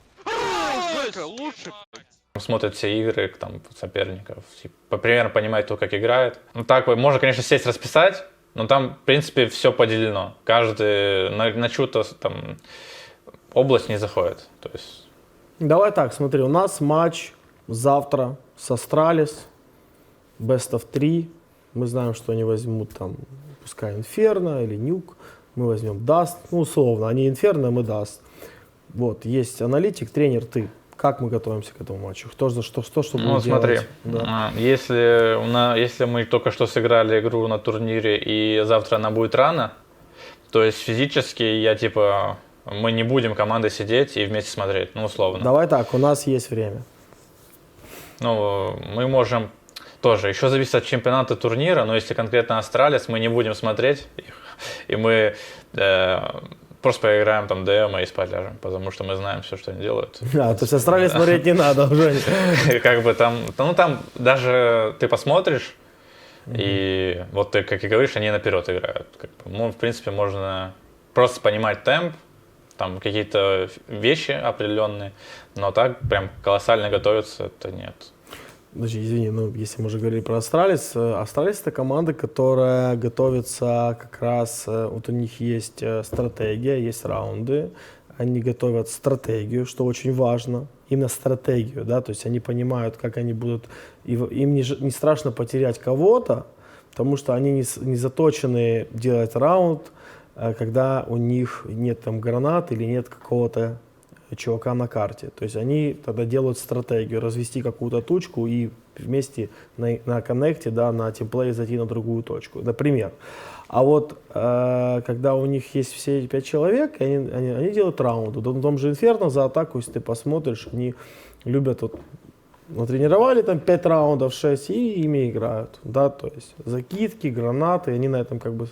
Смотрит все игры там, соперников, примерно понимает, кто как играет. Ну, так, можно, конечно, сесть расписать, но там, в принципе, все поделено. Каждый на чью-то там область не заходит. То есть... Давай так, смотри, у нас матч завтра с Астралис, best of 3. Мы знаем, что они возьмут там, пускай Инферно или Нюк. Мы возьмем Даст, ну, условно, они Инферно, мы Даст. Вот, есть аналитик, тренер, ты. Как мы готовимся к этому матчу? Кто за что будем Ну, смотри, делать? Да. если мы только что сыграли игру на турнире и завтра она будет рано, то есть физически мы не будем командой сидеть и вместе смотреть, ну, условно. Давай так, у нас есть время. Ну, мы можем тоже, еще зависит от чемпионата турнира, но если конкретно Астралис, мы не будем смотреть их, и мы просто поиграем там демо и спать ляжем, потому что мы знаем все, что они делают. То есть Астралис смотреть не надо уже. Как бы там даже ты посмотришь, и вот ты, как и говоришь, они наперед играют. Ну, в принципе, можно просто понимать темп, там какие-то вещи определенные, но так прям колоссально готовиться, это нет. Подожди, извини, если мы уже говорили про Астралис, Астралис это команда, которая готовится как раз, вот у них есть стратегия, есть раунды, они готовят стратегию, что очень важно, именно стратегию, да, то есть они понимают, как они будут, им не страшно потерять кого-то, потому что они не заточены делать раунд, когда у них нет там гранат или нет какого-то чувака на карте. То есть они тогда делают стратегию, развести какую-то точку и вместе на коннекте, да, на тимплее зайти на другую точку, например. А вот когда у них есть все 5 человек, они делают раунды. В том же Инферно за атаку, если ты посмотришь, они любят, натренировали там 5 раундов, 6 и ими играют. Да, то есть закидки, гранаты, они на этом как бы...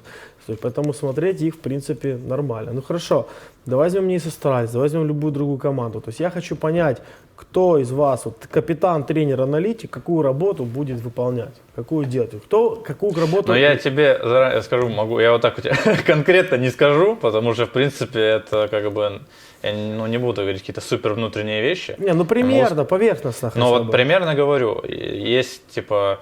Поэтому смотреть их, в принципе, нормально. Ну хорошо, давай возьмем не Астралис, давай возьмем любую другую команду. То есть я хочу понять, кто из вас, вот капитан, тренер, аналитик, какую работу будет выполнять, какую делать? Кто какую работу... Но я тебе заранее скажу, я вот так у тебя конкретно не скажу, потому что, в принципе, это как бы, я не буду говорить какие-то супер внутренние вещи. Не, ну примерно, поверхностно хотя Ну бы. вот примерно говорю, есть типа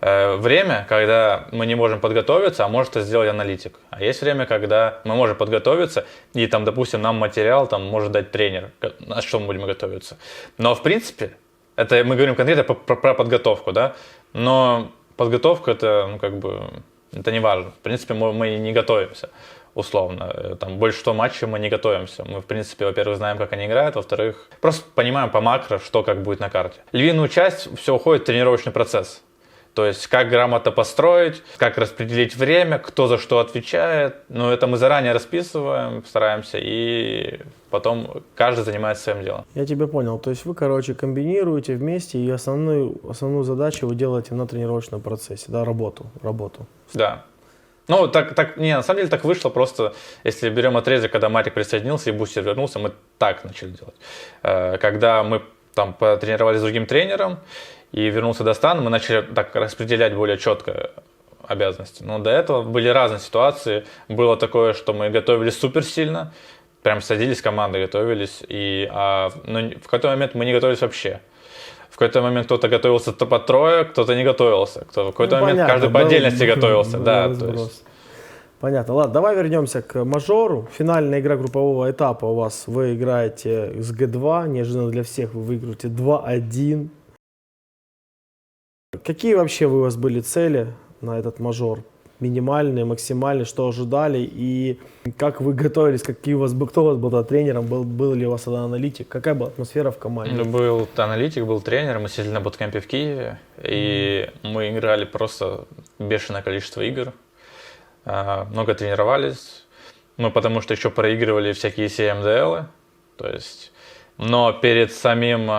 время, когда мы не можем подготовиться, а может это сделать аналитик. А есть время, когда мы можем подготовиться, и там, допустим, нам материал там может дать тренер, на что мы будем готовиться. Но в принципе, это мы говорим конкретно про подготовку, да, но подготовка это, ну, как бы, это не важно. В принципе, мы не готовимся, условно. Там больше 100 матчей мы не готовимся. Мы, в принципе, во-первых, знаем, как они играют, во-вторых, просто понимаем по макро, что как будет на карте. Львиную часть все уходит в тренировочный процесс. То есть, как грамотно построить, как распределить время, кто за что отвечает. Но это мы заранее расписываем, стараемся, и потом каждый занимается своим делом. Я тебя понял. То есть вы, короче, комбинируете вместе, и основную задачу вы делаете на тренировочном процессе, да, работу. Да. Ну, на самом деле так вышло просто, если берем отрезок, когда Марик присоединился и Бустер вернулся, мы так начали делать. Когда мы там потренировались с другим тренером, и вернулся Достан, мы начали так распределять более четко обязанности. Но до этого были разные ситуации. Было такое, что мы готовились супер сильно, прям садились командой, готовились, но в какой-то момент мы не готовились вообще. В какой-то момент кто-то готовился по трое, кто-то не готовился. В какой-то момент понятно, каждый по отдельности готовился. Да, то есть. Понятно. Ладно, давай вернемся к мажору. Финальная игра группового этапа у вас. Вы играете с Г2, неожиданно для всех вы выиграете 2-1. Какие вообще у вас были цели на этот мажор? Минимальные, максимальные, что ожидали? И как вы готовились? Кто у вас был тренером? Был ли у вас аналитик? Какая была атмосфера в команде? Был аналитик, был тренер. Мы сидели на буткемпе в Киеве. И мы играли просто бешеное количество игр. Много тренировались. Мы потому что еще проигрывали всякие CMDL. То есть... Но перед самим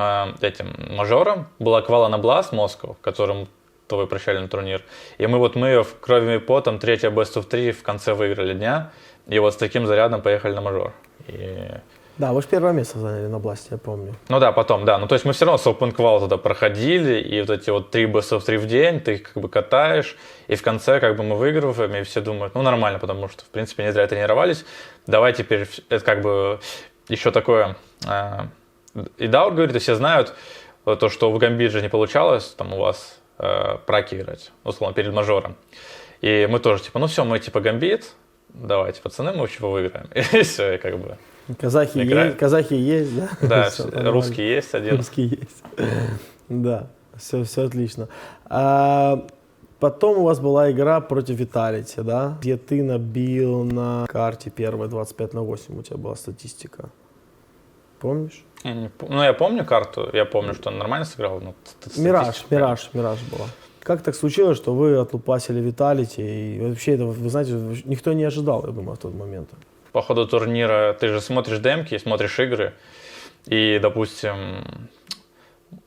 этим мажором была Квала Blast Москва, которым то вы прощали на турнир. И мы ее в крови и потом, третья Best of 3 в конце выиграли дня. И вот с таким зарядом поехали на мажор. Да, вы же первое место заняли на Бласте, я помню. Ну да, потом, да. Ну то есть мы все равно с Open Qual туда проходили, и вот эти вот 3 Best of 3 в день, ты их как бы катаешь, и в конце как бы мы выигрываем, и все думают, ну нормально, потому что, в принципе, не зря тренировались. Давай теперь, это как бы еще такое... И Даур говорит, и все знают, то, что в Гамбит же не получалось там у вас праки играть, условно, перед мажором. И мы тоже, типа, ну все, мы типа Гамбит, давайте, пацаны, мы чего выиграем. И все, и как бы... Казахи есть, да? Да, Все, русский есть один. Русский есть. Да, все отлично. Потом у вас была игра против Vitality, да? Где ты набил на карте первой 25/8, у тебя была статистика. Помнишь? Я помню карту, я помню, что он нормально сыграл. Но Мираж была. Как так случилось, что вы отлупасили Vitality, и вообще это, вы знаете, никто не ожидал, я думаю, в тот момент. По ходу турнира ты же смотришь демки, смотришь игры, и, допустим,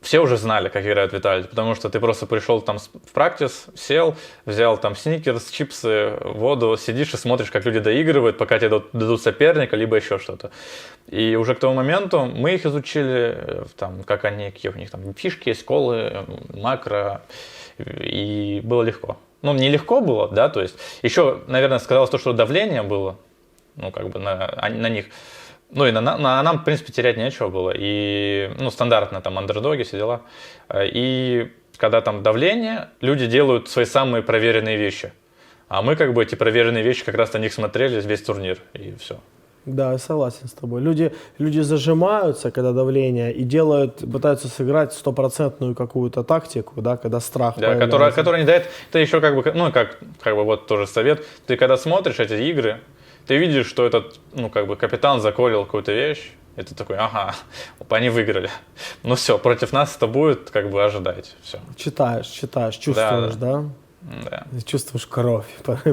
все уже знали, как играют Vitality, потому что ты просто пришел там в практис, сел, взял там сникерс, чипсы, воду, сидишь и смотришь, как люди доигрывают, пока тебе дадут соперника, либо еще что-то. И уже к тому моменту мы их изучили, там, как они, какие у них там фишки есть, колы, макро, и было легко. Ну, не легко было, да, то есть еще, наверное, сказалось то, что давление было, ну, как бы на них. Ну и нам, в принципе, терять нечего было. И, ну, стандартно там андердоги, все дела. И когда там давление, люди делают свои самые проверенные вещи. А мы как бы эти проверенные вещи как раз на них смотрели весь турнир. И все. Да, я согласен с тобой. Люди зажимаются, когда давление, и пытаются сыграть стопроцентную какую-то тактику, да, когда страх да, которая не дает. Это еще как бы, ну, как бы вот тоже совет. Ты когда смотришь эти игры, ты видишь, что этот, ну, как бы капитан заколил какую-то вещь, и ты такой, ага, они выиграли. Ну все, против нас это будет, как бы ожидайте, все. Читаешь, чувствуешь, да? Да. Чувствуешь кровь,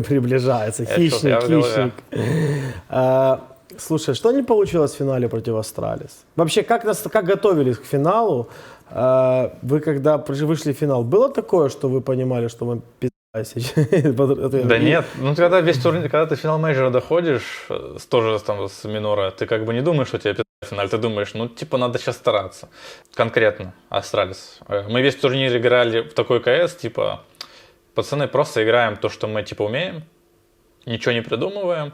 приближается, хищник. Слушай, что не получилось в финале против Астралис? Вообще, как готовились к финалу? Вы когда вышли в финал, было такое, что вы понимали, что вы Да нет, ну когда весь турнир, когда ты в финал мейджора доходишь, тоже там с минора, ты как бы не думаешь, что тебе финале. Ты думаешь, ну, типа, надо сейчас стараться. Конкретно Астралис. Мы весь турнир играли в такой КС, типа, пацаны, просто играем то, что мы, типа, умеем, ничего не придумываем,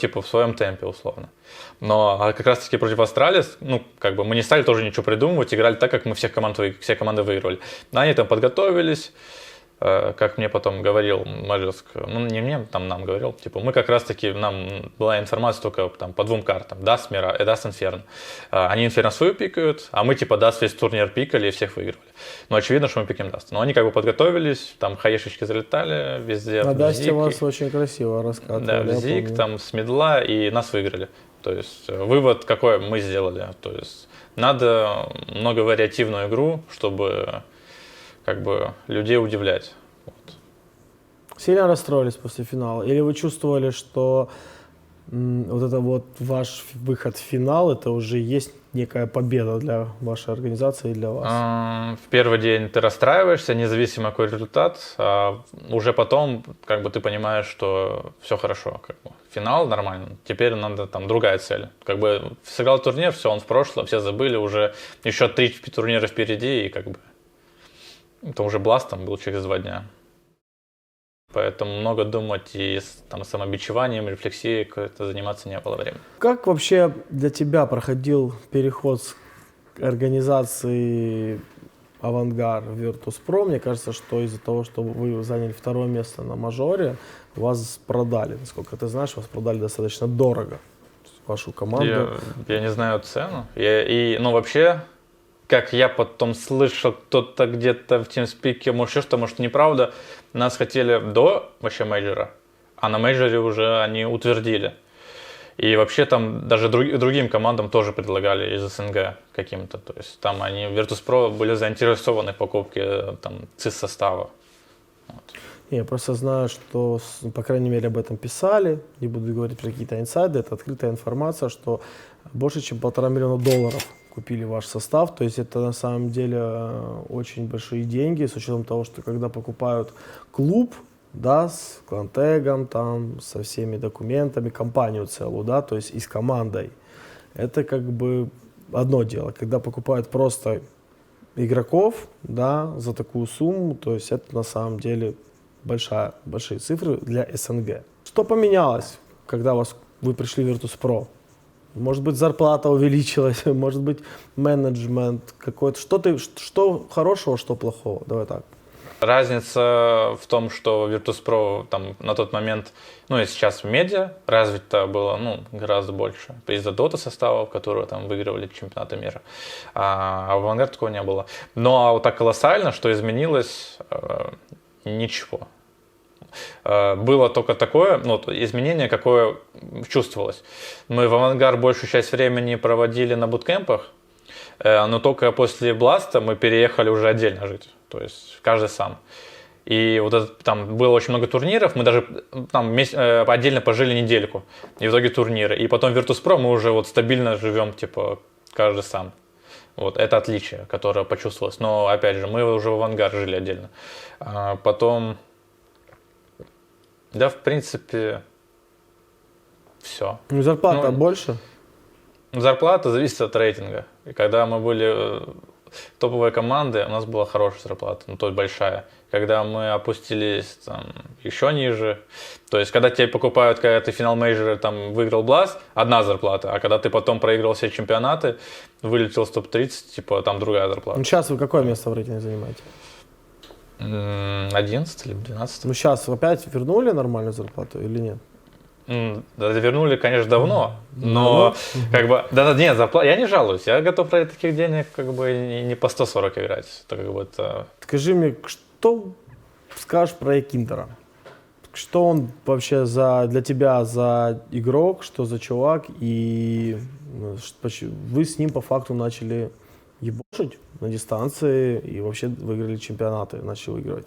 типа, в своем темпе, условно. Но как раз-таки против Астралис, ну, как бы, мы не стали тоже ничего придумывать, играли так, как мы все команды выигрывали. Но они там подготовились, как мне потом говорил Мажеск, ну не мне, там нам говорил, типа мы как раз таки, нам была информация только там по двум картам, Даст Мира и Даст Инферно. Они Инферно свою пикают, а мы типа Даст весь турнир пикали и всех выигрывали. Но очевидно, что мы пикаем Даст. Но они как бы подготовились, там хаешечки залетали везде. На Дасте вас очень красиво раскатывали. Да, в Зиг, там с мидла, и нас выиграли. То есть вывод какой мы сделали. То есть надо многовариативную игру, чтобы как бы людей удивлять. Вот. Сильно расстроились после финала? Или вы чувствовали, что вот это вот ваш выход в финал, это уже есть некая победа для вашей организации и для вас? В первый день ты расстраиваешься, независимо какой результат, а уже потом как бы ты понимаешь, что все хорошо. Как бы. Финал нормально, теперь надо там другая цель. Как бы сыграл турнир, все, он в прошлом, все забыли, уже еще 3 турнира впереди, и как бы это уже Blast там был через 2 дня. Поэтому много думать и там, самобичеванием, рефлексией как-то заниматься не было времени. Как вообще для тебя проходил переход с организации Авангар в Virtus.pro? Мне кажется, что из-за того, что вы заняли 2-е место на мажоре, вас продали. Насколько ты знаешь, вас продали достаточно дорого, вашу команду. Я не знаю цену. Ну, вообще, как я потом слышал, кто-то где-то в TeamSpeak, может, еще что, может, неправда, нас хотели до вообще мейджора, а на мейджоре уже они утвердили. И вообще там даже другим командам тоже предлагали из СНГ каким-то. То есть там они в Virtus.pro были заинтересованы в покупке там CIS-состава. Вот. Я просто знаю, что, по крайней мере, об этом писали, не буду говорить про какие-то инсайды, это открытая информация, что больше, чем $1,5 миллиона купили ваш состав, то есть это на самом деле очень большие деньги, с учетом того, что когда покупают клуб, да, с клантегом, там, со всеми документами, компанию целую, да, то есть и с командой, это как бы одно дело. Когда покупают просто игроков, да, за такую сумму, то есть это на самом деле большие цифры для СНГ. Что поменялось, когда вы пришли в Virtus.pro? Может быть, зарплата увеличилась, может быть, менеджмент какой-то. Что хорошего, что плохого? Давай так. Разница в том, что Virtus.pro там на тот момент, ну и сейчас в медиа развито было, ну, гораздо больше. Из-за Dota составов, которые там выигрывали чемпионаты мира. А в Авангард такого не было. Но вот так колоссально, что изменилось, ничего. Было только такое, ну, изменение, какое чувствовалось. Мы в Авангар большую часть времени проводили на буткемпах, но только после Бласта мы переехали уже отдельно жить, то есть каждый сам. И вот это, там было очень много турниров, мы даже там отдельно пожили недельку, и в итоге турниры. И потом в Virtus.pro мы уже вот стабильно живем, типа, каждый сам. Вот, это отличие, которое почувствовалось. Но, опять же, мы уже в Авангар жили отдельно. Потом... Да, в принципе, все. Ну, зарплата больше? Зарплата зависит от рейтинга. И когда мы были топовой командой, у нас была хорошая зарплата, ну, то есть большая. Когда мы опустились там, еще ниже, то есть когда тебе покупают, когда ты финал мейджора там выиграл Blast, одна зарплата, а когда ты потом проиграл все чемпионаты, вылетел с топ-30, типа там другая зарплата. Ну, сейчас вы какое место в рейтинге занимаете? 11 или 12. Ну, сейчас опять вернули нормальную зарплату или нет? Да, вернули, конечно, давно, но как бы, нет, я не жалуюсь, я готов ради таких денег как бы не по 140 играть. Это как бы это... Скажи мне, что скажешь про Экинтера? Что он вообще для тебя за игрок, что за чувак, и вы с ним по факту начали ебошить на дистанции и вообще выиграли чемпионаты, начали выигрывать.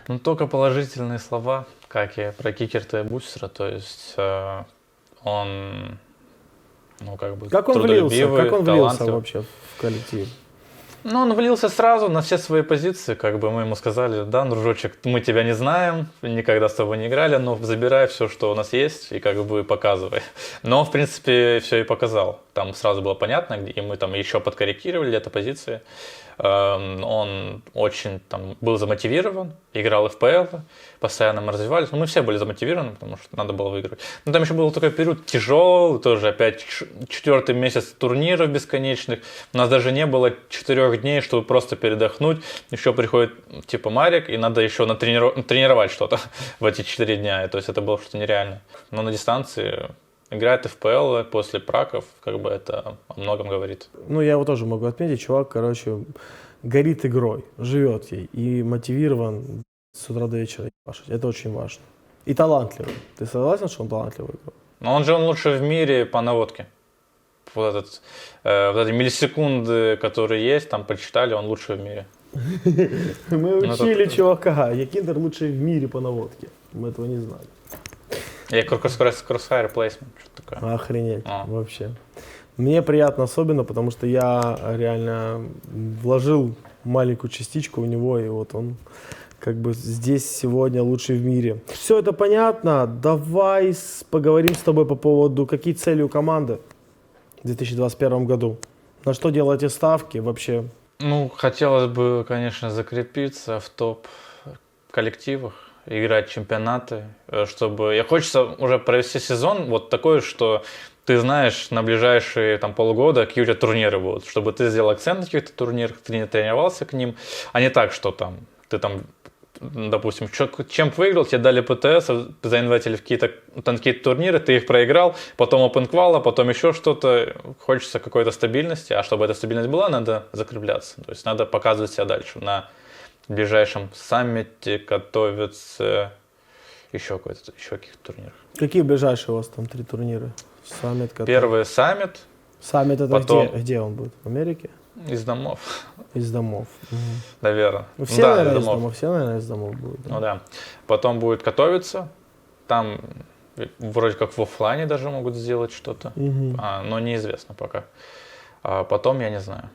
Ну, только положительные слова, как и про Кикерта и Бустера, то есть он, ну, как бы Как он трудолюбивый, влился талантливый. вообще в коллектив? Ну, он влился сразу на все свои позиции, как бы мы ему сказали, да, дружочек, мы тебя не знаем, никогда с тобой не играли, но забирай все, что у нас есть, и как бы показывай. Но, в принципе, все и показал. Там сразу было понятно, и мы там еще подкорректировали где-то позиции. Он очень там был замотивирован, играл в ФПЛ, постоянно мы развивались. Но мы все были замотивированы, потому что надо было выигрывать. Но там еще был такой период тяжелый, тоже опять 4-й месяц турниров бесконечных. У нас даже не было 4 дней, чтобы просто передохнуть. Еще приходит типа Марик, и надо еще тренировать что-то в эти 4 дня. И, то есть это было что-то нереально. Но на дистанции играет ФПЛ после праков, как бы это о многом говорит. Ну, я его тоже могу отметить. Чувак, короче, горит игрой, живет ей и мотивирован с утра до вечера ебашить. Это очень важно. И талантливый. Ты согласен, что он талантливый игрок? Но он же лучший в мире по наводке. Вот эти миллисекунды, которые есть, там почитали, он лучший в мире. Мы учили чувака. Якиндер лучший в мире по наводке. Мы этого не знали. Я crosshair placement, что-то такое. Охренеть, вообще. Мне приятно особенно, потому что я реально вложил маленькую частичку в него, и вот он как бы здесь сегодня лучший в мире. Все это понятно. Давай поговорим с тобой по поводу, какие цели у команды в 2021 году. На что делаете ставки вообще? Ну, хотелось бы, конечно, закрепиться в топ-коллективах, играть чемпионаты, чтобы... Хочется уже провести сезон вот такой, что ты знаешь на ближайшие там, полгода, какие у тебя турниры будут, чтобы ты сделал акцент на каких-то турнирах, ты не тренировался к ним, а не так, что там ты там, допустим, чемп выиграл, тебе дали ПТС, заинвайтили в какие-то турниры, ты их проиграл, потом OpenQual, потом еще что-то. Хочется какой-то стабильности, а чтобы эта стабильность была, надо закрепляться, то есть надо показывать себя дальше. На ближайшем саммите готовятся еще каких-то турнирах. Какие ближайшие у вас там 3 турнира? Саммит, Первый саммит. Саммит это потом... где он будет? В Америке? Из домов. Из домов. Угу. Наверное. Ну, все, да, наверное, из домов. Все, наверное, из домов будут. Да. Ну да. Потом будет готовиться. Там вроде как в офлайне даже могут сделать что-то. Угу. Но неизвестно пока. А потом я не знаю.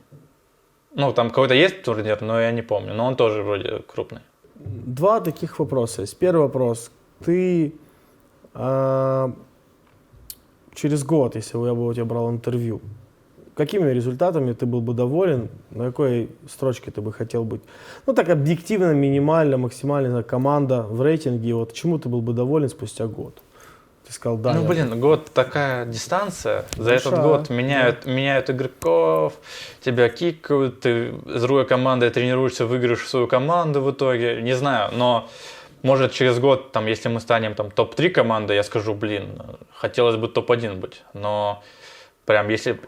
Ну, там какой-то есть турнир, но я не помню. Но он тоже вроде крупный. 2 таких вопроса есть. Первый вопрос. Ты через год, если я бы у тебя брал интервью, какими результатами ты был бы доволен? На какой строчке ты бы хотел быть? Ну, так объективно, минимально, максимально команда в рейтинге. Вот чему ты был бы доволен спустя год? Ты сказал, да. Ну, блин, год такая дистанция. За Большая, этот год меняют игроков, тебя кикают, ты с другой командой тренируешься, выиграешь свою команду в итоге. Не знаю, но может через год, там, если мы станем там, топ-3 командой, я скажу, блин, хотелось бы топ-1 быть. Но прям если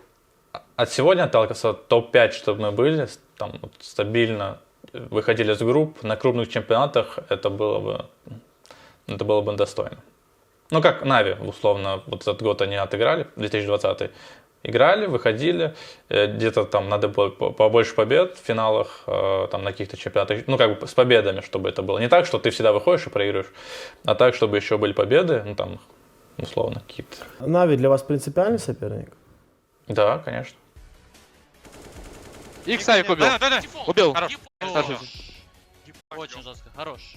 от сегодня отталкиваться, топ-5, чтобы мы были, там, вот, стабильно выходили с групп на крупных чемпионатах, это было бы достойно. Ну, как Нави, условно, вот этот год они отыграли, 2020 играли, выходили, где-то там надо было побольше побед в финалах, там на каких-то чемпионатах, ну, как бы с победами, чтобы это было. Не так, что ты всегда выходишь и проигрываешь, а так, чтобы еще были победы, ну, там, условно, какие-то. Нави для вас принципиальный соперник? Да, конечно. Иксавик убил. Да. Убил. Хорош. Старший. Очень жестко, хорош.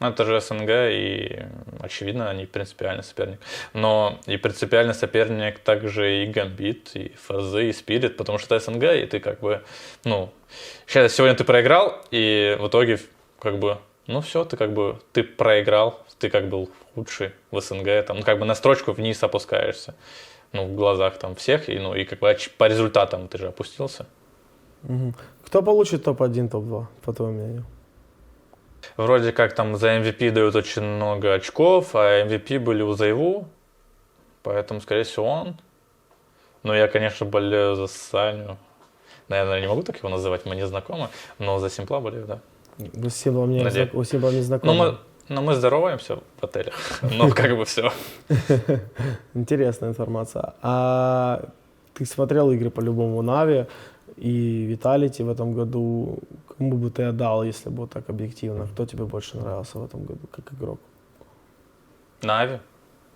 Ну, это же СНГ, и, очевидно, они принципиальный соперник. Но и принципиальный соперник также и Гамбит, и Фазы, и Спирит, потому что это СНГ, и ты как бы, ну, сегодня ты проиграл, и в итоге, как бы, ну все, ты как бы, ты проиграл, ты как был худший в СНГ, там, ну, как бы на строчку вниз опускаешься, ну, в глазах там всех, и, ну, и как бы по результатам ты же опустился. Угу. Кто получит топ-1, топ-2, по твоему мнению? Вроде как там за MVP дают очень много очков, а MVP были у Зайву, поэтому, скорее всего, он. Но я, конечно, болею за Саню. Наверное, не могу так его называть, мы не знакомы, но за Симпла болею, да. Вы с Симплом не знакомы? Но мы здороваемся в отелях, ну, как бы все. Интересная информация. А ты смотрел игры по-любому Нави и Vitality в этом году. Кому бы ты отдал, если бы вот так объективно? Кто тебе больше нравился в этом году, как игрок? Нави?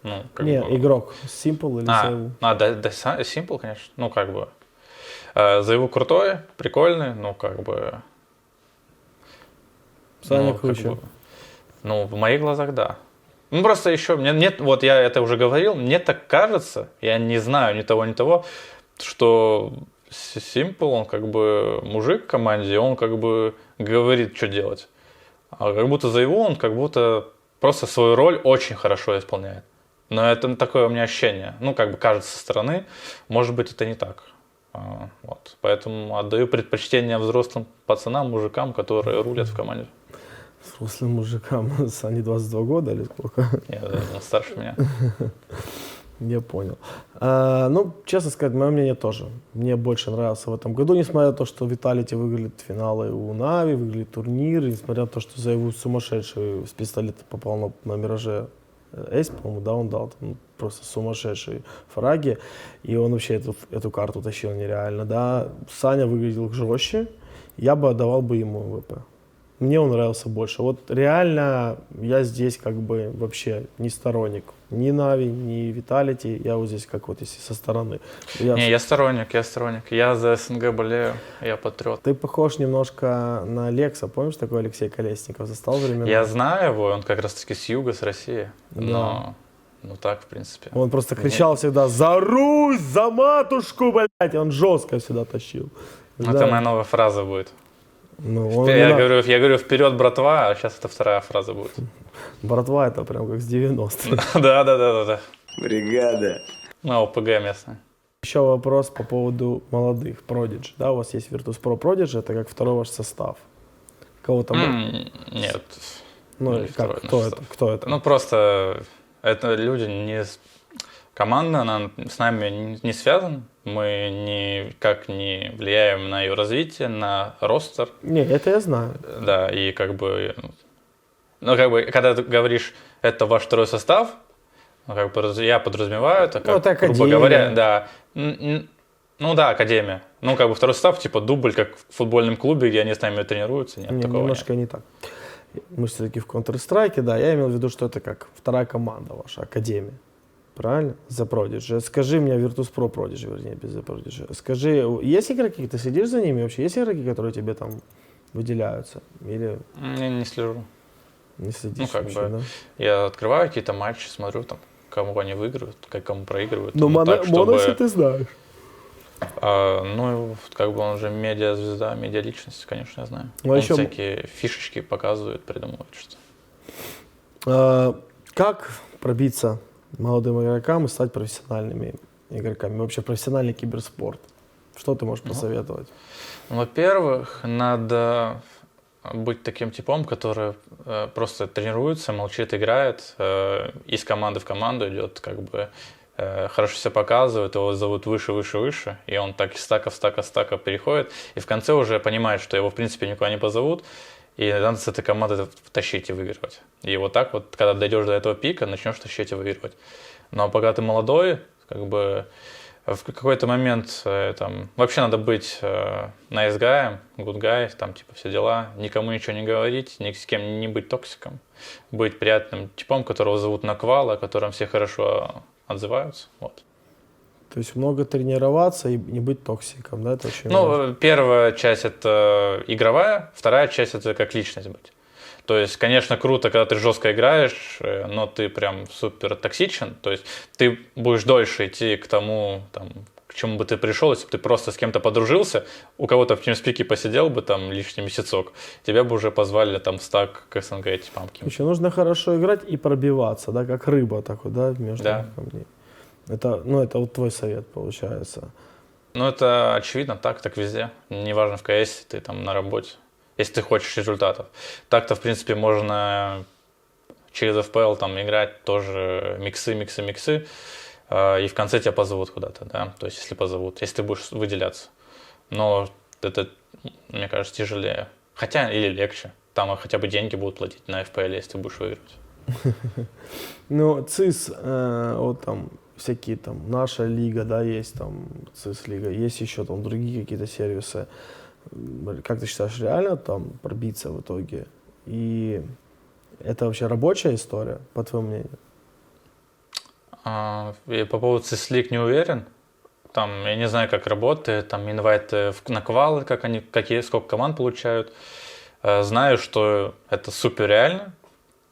Ну, как Не, бы... игрок. Simple или Zaiwu? Да, Simple, конечно. Ну, как бы... Заеву крутой, прикольный, ну, как бы... Саня ну, как круче. бы, ну, в моих глазах, да. Ну, просто еще, мне нет, вот я это уже говорил, мне так кажется, я не знаю ни того, ни того, что Simple, он как бы мужик в команде, он как бы говорит, что делать. А как будто за его он как будто просто свою роль очень хорошо исполняет. Но это такое у меня ощущение. Ну, как бы кажется со стороны, может быть, это не так. Вот. Поэтому отдаю предпочтение взрослым пацанам, мужикам, которые рулят в команде. Взрослым мужикам. Сане 22 года или сколько? Нет, он старше меня. Я понял. Ну, честно сказать, мое мнение тоже. Мне больше нравился в этом году, несмотря на то, что Vitality выиграли финалы у Нави, выиграли турниры, несмотря на то, что Заеву сумасшедший с пистолета попал на Мираже. Эйс, по-моему, да, он дал там просто сумасшедшие фраги, и он вообще эту карту тащил нереально, да. Саня выглядел жестче, я бы отдавал бы ему МВП. Мне он нравился больше. Вот реально я здесь как бы вообще не сторонник ни Нави, ни Vitality, я вот здесь как вот если со стороны. Я сторонник. Я за СНГ болею, я патриот. Ты похож немножко на Лекса, помнишь, такой Алексей Колесников, застал времена? Я знаю его, он как раз таки с юга, с России, но ну так, в принципе. Он просто кричал всегда «За Русь! За матушку, блядь!» И он жестко всегда тащил. Это моя новая фраза будет. Ну, Я говорю вперед, братва, а сейчас это вторая фраза будет. Братва, это прям как с 90-х. Да. Бригада. На ОПГ местная. Еще вопрос по поводу молодых, Prodigy. Да, у вас есть Virtus.pro Prodigy, это как второй ваш состав. Кого там? Нет. Ну, как, кто это? Ну, просто это люди не... Команда, она с нами не связана. Мы никак не влияем на ее развитие, на ростер. Не, это я знаю. Да, и как бы... Ну, как бы, когда ты говоришь, это ваш второй состав, ну, как бы я подразумеваю, это как, это грубо говоря, да. Ну да, академия. Ну, как бы второй состав, типа дубль, как в футбольном клубе, где они с нами тренируются. Нет, такого немножко нет. не так. Мы все-таки в Counter-Strike, да, я имел в виду, что это как вторая команда ваша, академия. Правильно? За Prodigy. Скажи мне, Virtus.pro Prodigy, вернее, без The Prodigy. Скажи, есть игроки, ты следишь за ними вообще? Есть игроки, которые тебе там выделяются? Или Я не слежу. не следишь Ну, как вообще, бы, да? я открываю какие-то матчи, смотрю, там, кому они выигрывают, кому проигрывают. Ну, так, чтобы... Моноси ты знаешь. Ну, как бы он же медиа-звезда, медиа-личность, конечно, я знаю. Ну, а он еще... всякие фишечки показывает, придумывает А, что-то. как пробиться молодым игрокам и стать профессиональными игроками? Вообще профессиональный киберспорт. Что ты можешь посоветовать? Во-первых, надо быть таким типом, который просто тренируется, молчит, играет, из команды в команду идет, как бы хорошо себя показывает, его зовут выше, и он так из стака переходит, и в конце уже понимает, что его в принципе никуда не позовут, и надо с этой командой тащить и выигрывать. И вот так вот, когда дойдешь до этого пика, начнешь тащить и выигрывать. Но пока ты молодой, как бы в какой-то момент там, вообще надо быть nice guy, good guy, там типа все дела, никому ничего не говорить, ни с кем не быть токсиком, быть приятным типом, которого зовут Наквал, о котором все хорошо отзываются. Вот. То есть много тренироваться и не быть токсиком, да? Это очень важно. Ну, первая часть это игровая, вторая часть это как личность быть. То есть, конечно, круто, когда ты жестко играешь, но ты прям супер токсичен. То есть ты будешь дольше идти к тому, там, к чему бы ты пришел, если бы ты просто с кем-то подружился, у кого-то в TeamSpeak посидел бы там лишний месяцок, тебя бы уже позвали там в стак к СНГ типам каким-то. Еще нужно хорошо играть и пробиваться, да, как рыба такой, да, между Да. камней. Это вот твой совет получается. Ну, это очевидно, так везде. Неважно в КС, ты там на работе, если ты хочешь результатов. Так-то, в принципе, можно через FPL там играть тоже миксы, и в конце тебя позовут куда-то, да, то есть если позовут, если ты будешь выделяться. Но это, мне кажется, тяжелее. Хотя или легче. Там хотя бы деньги будут платить на FPL, если ты будешь выигрывать. Ну, ЦИС, вот там всякие там, наша лига, да, есть там ЦИС-лига, есть еще там другие какие-то сервисы. Как ты считаешь, реально там пробиться в итоге? И это вообще рабочая история, по твоему мнению? Я по поводу CIS-лиг не уверен. Там, я не знаю, как работает, там, инвайты на квалы, сколько команд получают. Знаю, что это супер реально,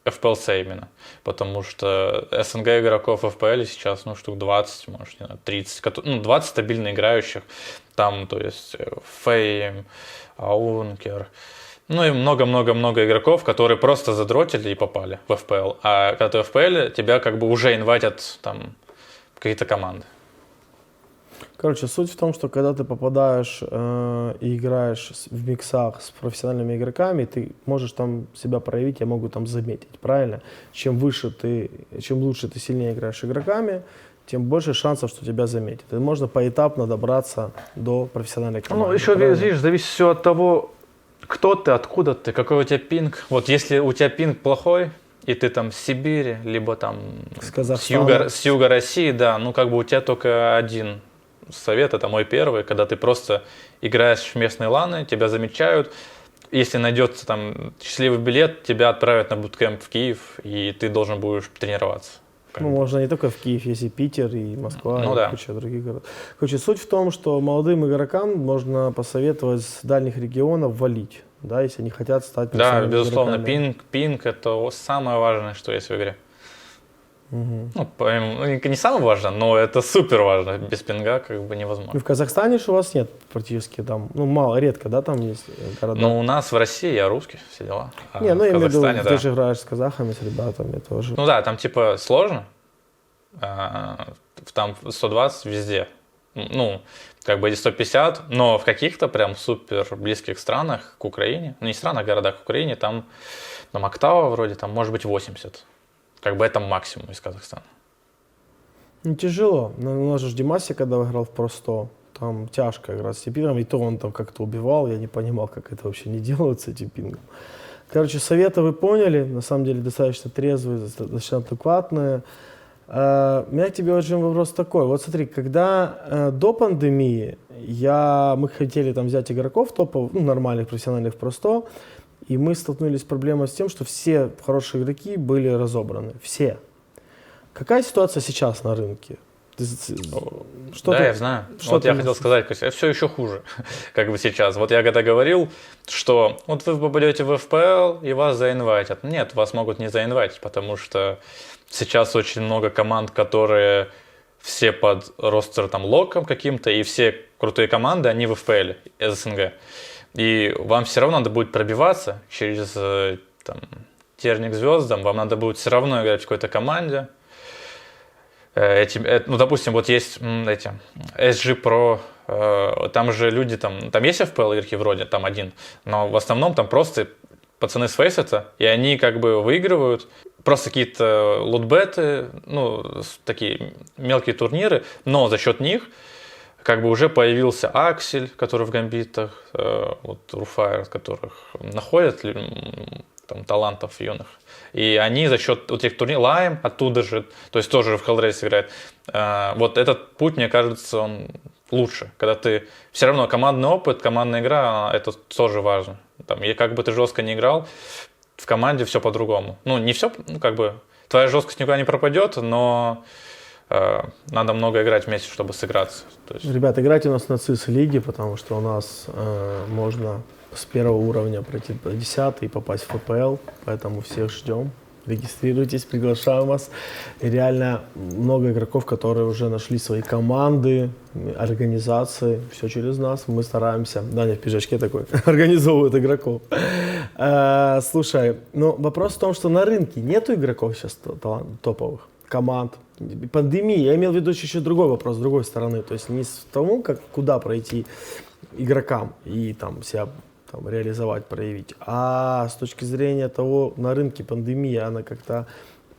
FPLC именно, потому что СНГ игроков в FPL сейчас, ну, штук 20, может, не знаю, 30, 20 стабильно играющих, там, то есть, Фейм, Аункер, ну, и много-много-много игроков, которые просто задротили и попали в FPL, а когда ты в FPL, тебя как бы уже инвайтят, там, какие-то команды. Короче, суть в том, что когда ты попадаешь и играешь в миксах с профессиональными игроками, ты можешь там себя проявить, я могу там заметить, правильно? Чем лучше ты сильнее играешь игроками, тем больше шансов, что тебя заметят. И можно поэтапно добраться до профессиональной команды. Ну, еще, правильно? видишь, зависит все от того, кто ты, откуда ты, какой у тебя пинг. Вот если у тебя пинг плохой, и ты там с Сибири, либо там с юга России, да, ну как бы у тебя только один совет, это мой первый, когда ты просто играешь в местные ланы, тебя замечают, если найдется там счастливый билет, тебя отправят на буткемп в Киев, и ты должен будешь тренироваться. Ну, можно не только в Киев, есть и Питер, и Москва, ну, и да. куча других городов. Короче, суть в том, что молодым игрокам можно посоветовать с дальних регионов валить, да, если они хотят стать профессиональными Да, безусловно, игроками. пинг это самое важное, что есть в игре. Угу. Ну, не самое важное, но это супер важно. Без пинга как бы невозможно. И в Казахстане же у вас нет практически там, ну мало, редко, да, там есть города? Но у нас в России я русский, все дела. А Не, ну я в имею в виду, Казахстане, ты да. же играешь с казахами, с ребятами тоже. Ну да, там типа сложно. Там 120 везде. Ну, как бы эти 150, но в каких-то прям супер близких странах к Украине, ну не странах, городах к Украине, там октава вроде, там может быть 80. Как бы это максимум из Казахстана. Ну, тяжело. У нас же Димаси, когда играл в Pro 100, там тяжко играть с типингом, и то он там как-то убивал, я не понимал, как это вообще не делается типингом. Короче, советы вы поняли, на самом деле достаточно трезвые, достаточно адекватные. У меня к тебе очень вопрос такой. Вот смотри, когда до пандемии мы хотели там взять игроков топовых, ну, нормальных, профессиональных в Pro 100, и мы столкнулись с проблемой с тем, что все хорошие игроки были разобраны. Все. Какая ситуация сейчас на рынке? Да, я знаю. Вот я хотел сказать, все еще хуже, как бы сейчас. Вот я когда говорил, что вот вы попадете в FPL и вас заинвайтят. Нет, вас могут не заинвайтить, потому что сейчас очень много команд, которые все под ростер там локом каким-то, и все крутые команды, они в FPL из СНГ. И вам все равно надо будет пробиваться через там, терник звездам, вам надо будет все равно играть в какой-то команде. Ну, допустим, вот есть эти SG Pro, там же люди, там есть FPL игроки вроде, там один, но в основном там просто пацаны с фейсета, и они как бы выигрывают, просто какие-то лутбеты, ну, такие мелкие турниры, но за счет них как бы уже появился Аксель, который в гамбитах, вот Руфайр, которых находят там, талантов юных. И они за счет вот этих турниров, Лайм оттуда же, то есть тоже в Hellrace играет. Вот этот путь, мне кажется, он лучше. Когда ты все равно командный опыт, командная игра, это тоже важно. Там, и как бы ты жестко не играл, в команде все по-другому. Ну, не все, ну, как бы, твоя жесткость никуда не пропадет, но надо много играть вместе, чтобы сыграться. То есть... Ребята, играйте у нас на CIS-лиге, потому что у нас можно с первого уровня пройти до 10 и попасть в FPL, поэтому всех ждем. Регистрируйтесь, приглашаем вас. И реально много игроков, которые уже нашли свои команды, организации. Все через нас. Мы стараемся. Даня в пиджачке такой организовывает игроков. Слушай, ну вопрос в том, что на рынке нету игроков сейчас топовых команд. Пандемия. Я имел в виду еще другой вопрос, с другой стороны. То есть не с тому, куда пройти игрокам и там себя там, реализовать, проявить. А с точки зрения того, на рынке пандемия, она как-то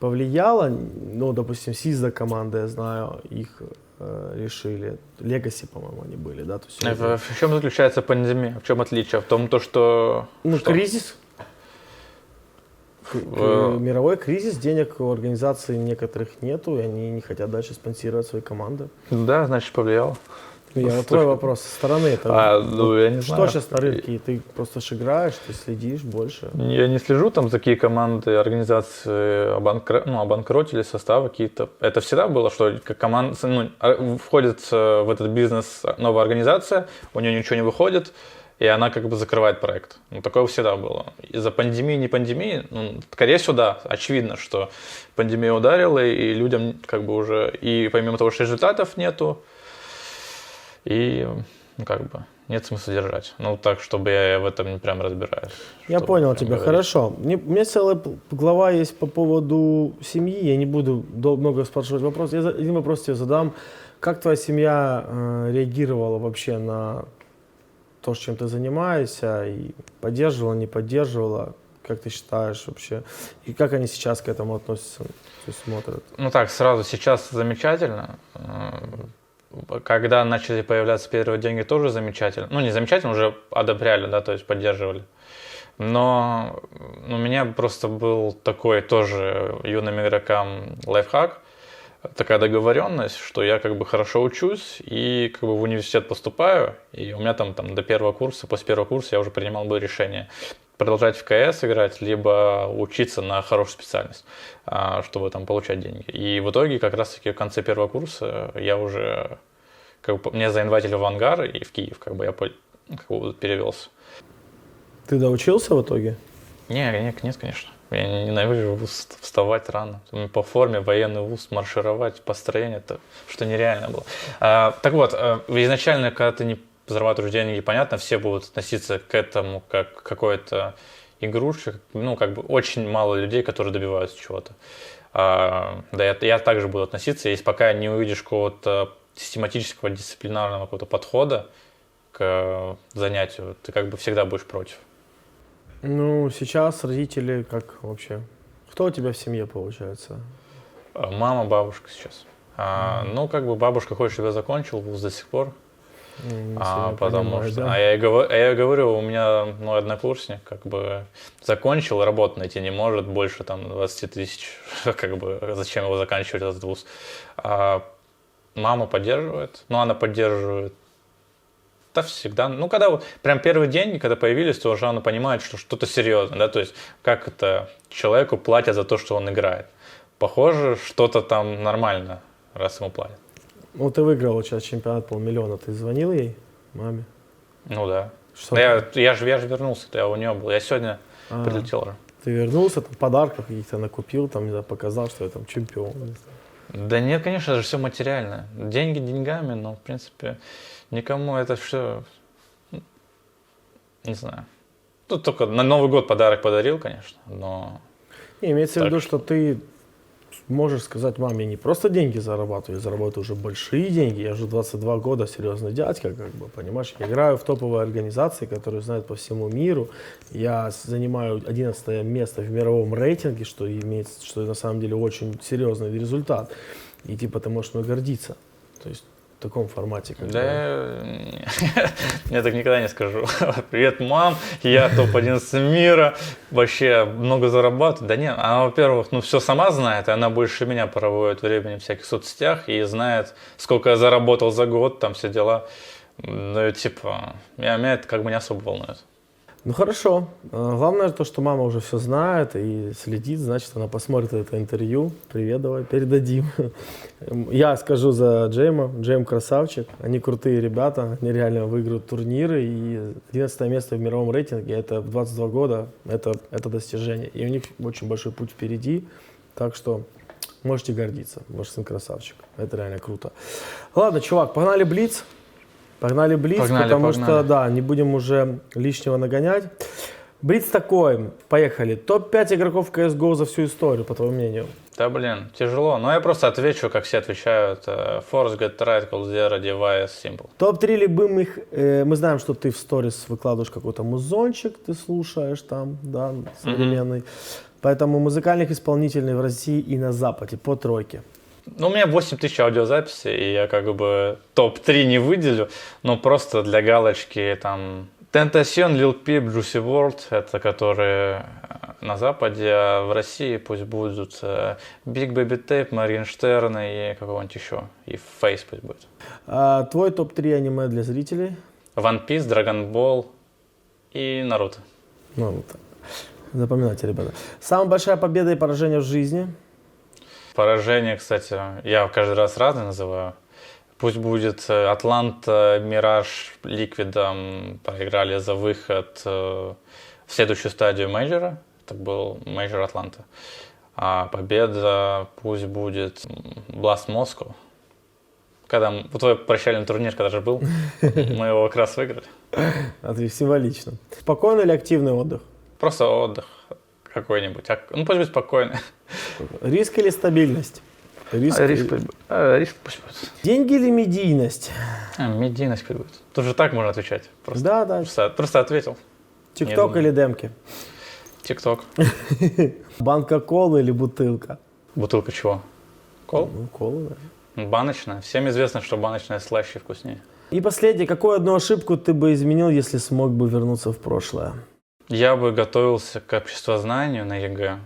повлияла. Ну, допустим, Сизда команда, я знаю, их решили. Legacy, по-моему, они были, да? То есть, в чем заключается пандемия? В чем отличие? В том, то, что... Ну, что? Кризис. Мировой кризис, денег у организаций некоторых нету, и они не хотят дальше спонсировать свои команды. Да, значит, повлияло. Вот твой вопрос со стороны. Я не что знаю. сейчас на рынке? Ты просто ж играешь, ты следишь больше? Я не слежу там за какие команды, организации обанкротили, составы какие-то. Это всегда было, что как команда входит в этот бизнес новая организация, у нее ничего не выходит, и она как бы закрывает проект. Такое всегда было. Из-за пандемии, не пандемии, скорее всего, да, очевидно, что пандемия ударила, и людям как бы уже, и помимо того, что результатов нету, и как бы нет смысла держать. Так, чтобы я в этом не прям разбираюсь. Я понял тебя, говорить. хорошо. У меня целая глава есть по поводу семьи. Я не буду много спрашивать вопрос. Я один вопрос тебе задам. Как твоя семья реагировала вообще на то, чем ты занимаешься? И поддерживала, не поддерживала? Как ты считаешь вообще? И как они сейчас к этому относятся, смотрят? Сразу сейчас замечательно. Когда начали появляться первые деньги, тоже замечательно. Не замечательно, уже одобряли, да, то есть поддерживали. Но у меня просто был такой тоже юным игрокам лайфхак, такая договоренность, что я как бы хорошо учусь и как бы в университет поступаю, и у меня там до первого курса, после первого курса я уже принимал бы решение продолжать в КС играть, либо учиться на хорошую специальность, чтобы там получать деньги. И в итоге как раз-таки в конце первого курса я уже, меня заинвайтили в Авангар и в Киев, я перевелся. Ты доучился в итоге? Нет, конечно. Я ненавижу вуз, вставать рано. По форме военный вуз, маршировать, построение, это что нереально было. Так вот, изначально, когда ты не зарабатываешь деньги, понятно, все будут относиться к этому как к какой-то игрушке. Очень мало людей, которые добиваются чего-то. Я также буду относиться, если пока не увидишь какого-то систематического, дисциплинарного какого-то подхода к занятию, ты всегда будешь против. Сейчас родители как вообще? Кто у тебя в семье получается? Мама, бабушка сейчас. Бабушка хочет, чтобы я закончил вуз до сих пор. Потому что, да? я говорю, у меня однокурсник закончил, работу найти не может, больше 20 тысяч, зачем его заканчивать этот вуз. Мама поддерживает, она поддерживает всегда. Когда прям первые деньги, когда появились, то уже она понимает, что что-то серьезное, да, то есть как это человеку платят за то, что он играет. Похоже, что-то там нормально, раз ему платят. Ты выиграл сейчас чемпионат 500 000, ты звонил ей, маме? Да. Что я же вернулся, я у нее был, я сегодня прилетел уже. Ты вернулся, подарков каких-то накупил, показал, что я чемпион. Да нет, конечно, это же все материально. Деньги деньгами, но в принципе никому это все, не знаю. Тут только на Новый год подарок подарил, конечно, но... Имеется в виду, что ты можешь сказать маме, не просто деньги зарабатываю, я зарабатываю уже большие деньги, я уже 22 года серьезный дядька, понимаешь, я играю в топовой организации, которые знают по всему миру, я занимаю 11 место в мировом рейтинге, что на самом деле очень серьезный результат, и ты можешь мной гордиться, то есть в таком формате. Я так никогда не скажу. Привет, мам, я топ-11 мира, вообще много зарабатываю. Да нет, она, во-первых, все сама знает, и она больше меня проводит времени в всяких соцсетях и знает, сколько я заработал за год, там все дела. Меня это не особо волнует. Хорошо. Главное то, что мама уже все знает и следит, значит, она посмотрит это интервью. Привет, давай, передадим. Я скажу за Джейма. Джейм красавчик. Они крутые ребята, они реально выиграют турниры. И 11 место в мировом рейтинге, это в 22 года, это достижение. И у них очень большой путь впереди. Так что можете гордиться. Ваш сын красавчик. Это реально круто. Ладно, чувак, погнали блиц. Потому что, не будем уже лишнего нагонять. Блиц такой, поехали. Топ-5 игроков CSGO за всю историю, по твоему мнению? Да, тяжело. Но я просто отвечу, как все отвечают. Force, Get Right, Cold Zero, Device, Simple. Топ-3 любимых, мы знаем, что ты в сторис выкладываешь какой-то музончик, ты слушаешь там, да, современный. Поэтому музыкальных исполнителей в России и на Западе по тройке. У меня 8000 аудиозаписей, и я топ-3 не выделю, но просто для галочки Tentacion, Lil Peep, Juicy WRLD, это которые на Западе, а в России пусть будут Big Baby Tape, Моргенштерн и какого-нибудь еще, и Face пусть будет. Твой топ-3 аниме для зрителей? One Piece, Dragon Ball и Наруто. Ну, вот так. Запоминайте, ребята. Самая большая победа и поражение в жизни? Поражение, кстати, я каждый раз разные называю. Пусть будет Атланта, Мираж, Ликвидом проиграли за выход в следующую стадию мейджора. Это был мейджор Атланта. А победа пусть будет Blast Moscow. Когда вот твой прощальный турнир, когда же был, мы его как раз выиграли. Символично. Спокойный или активный отдых? Просто отдых какой-нибудь. Ну, пусть будет спокойный. Риск или стабильность? Риск Пусть будет. Деньги или медийность? Медийность пусть будет. Тут же так можно отвечать. Просто, Да. просто ответил. ТикТок или демки? ТикТок. Банка колы или бутылка? Бутылка чего? Кол? Ну, кола, да. Баночная. Всем известно, что баночная слаще и вкуснее. И последнее. Какую одну ошибку ты бы изменил, если смог бы вернуться в прошлое? Я бы готовился к обществознанию на ЕГЭ.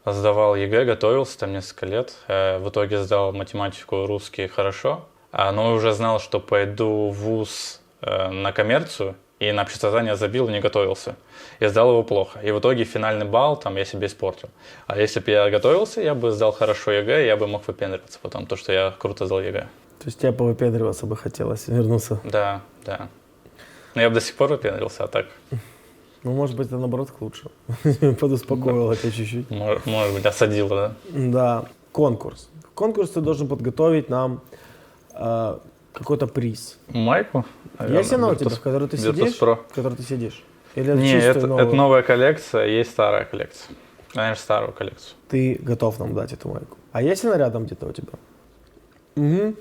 Сдавал ЕГЭ, готовился там несколько лет. В итоге сдал математику, русский хорошо. Но уже знал, что пойду в вуз на коммерцию. И на обществознание забил и не готовился. Я сдал его плохо. И в итоге финальный балл там я себе испортил. А если бы я готовился, я бы сдал хорошо ЕГЭ, я бы мог выпендриваться потом, то, что я круто сдал ЕГЭ. То есть тебе повыпендриваться бы хотелось, вернуться? Да. Но я бы до сих пор выпендривался, а так... Ну, может быть, это наоборот к лучшему. Подуспокоило тебя чуть-чуть. Может быть, осадило, да? Да. Конкурс. В конкурс ты должен подготовить нам какой-то приз. Майку? Есть она у тебя, в которой ты сидишь? Pro. В которой ты сидишь? Или Не, чистую новую? это новая коллекция, есть старая коллекция. Конечно, старую коллекцию. Ты готов нам дать эту майку. А есть она рядом где-то у тебя? Угу.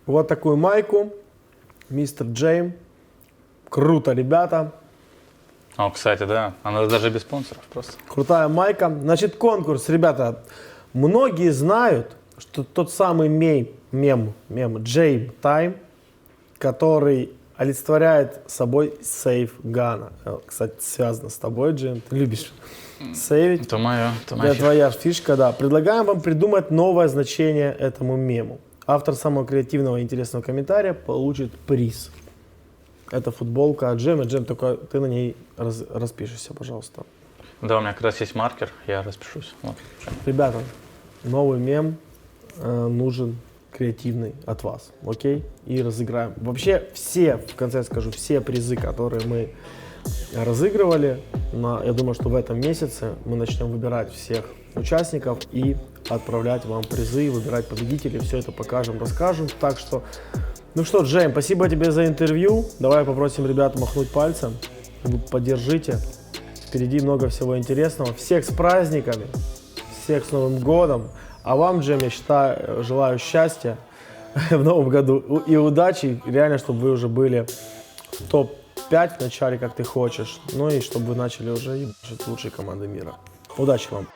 Вот такую майку. Мистер Джейм. Круто, ребята. О, кстати, да, она даже без спонсоров просто. Крутая майка. Значит, конкурс, ребята. Многие знают, что тот самый мем Джейм Тайм, который олицетворяет собой сейф Гана. Кстати, связано с тобой, Джейм. Ты любишь сейвить. Это моя Это твоя фишка, да. Предлагаем вам придумать новое значение этому мему. Автор самого креативного и интересного комментария получит приз. Это футболка от Джема. Джем, только ты на ней распишешься, пожалуйста. Да, у меня как раз есть маркер, я распишусь. Вот. Ребята, новый мем нужен креативный от вас, окей? И разыграем. Вообще все, в конце скажу, все призы, которые мы разыгрывали, я думаю, что в этом месяце мы начнем выбирать всех участников и отправлять вам призы, выбирать победителей, все это покажем, расскажем. Так что, ну что, Джейм, спасибо тебе за интервью. Давай попросим ребят махнуть пальцем. Поддержите. Впереди много всего интересного. Всех с праздниками, всех с Новым годом. А вам, Джейм, я считаю, желаю счастья в новом году и удачи. Реально, чтобы вы уже были в топ-5 в начале, как ты хочешь. Ну и чтобы вы начали уже ебашить лучшие команды мира. Удачи вам!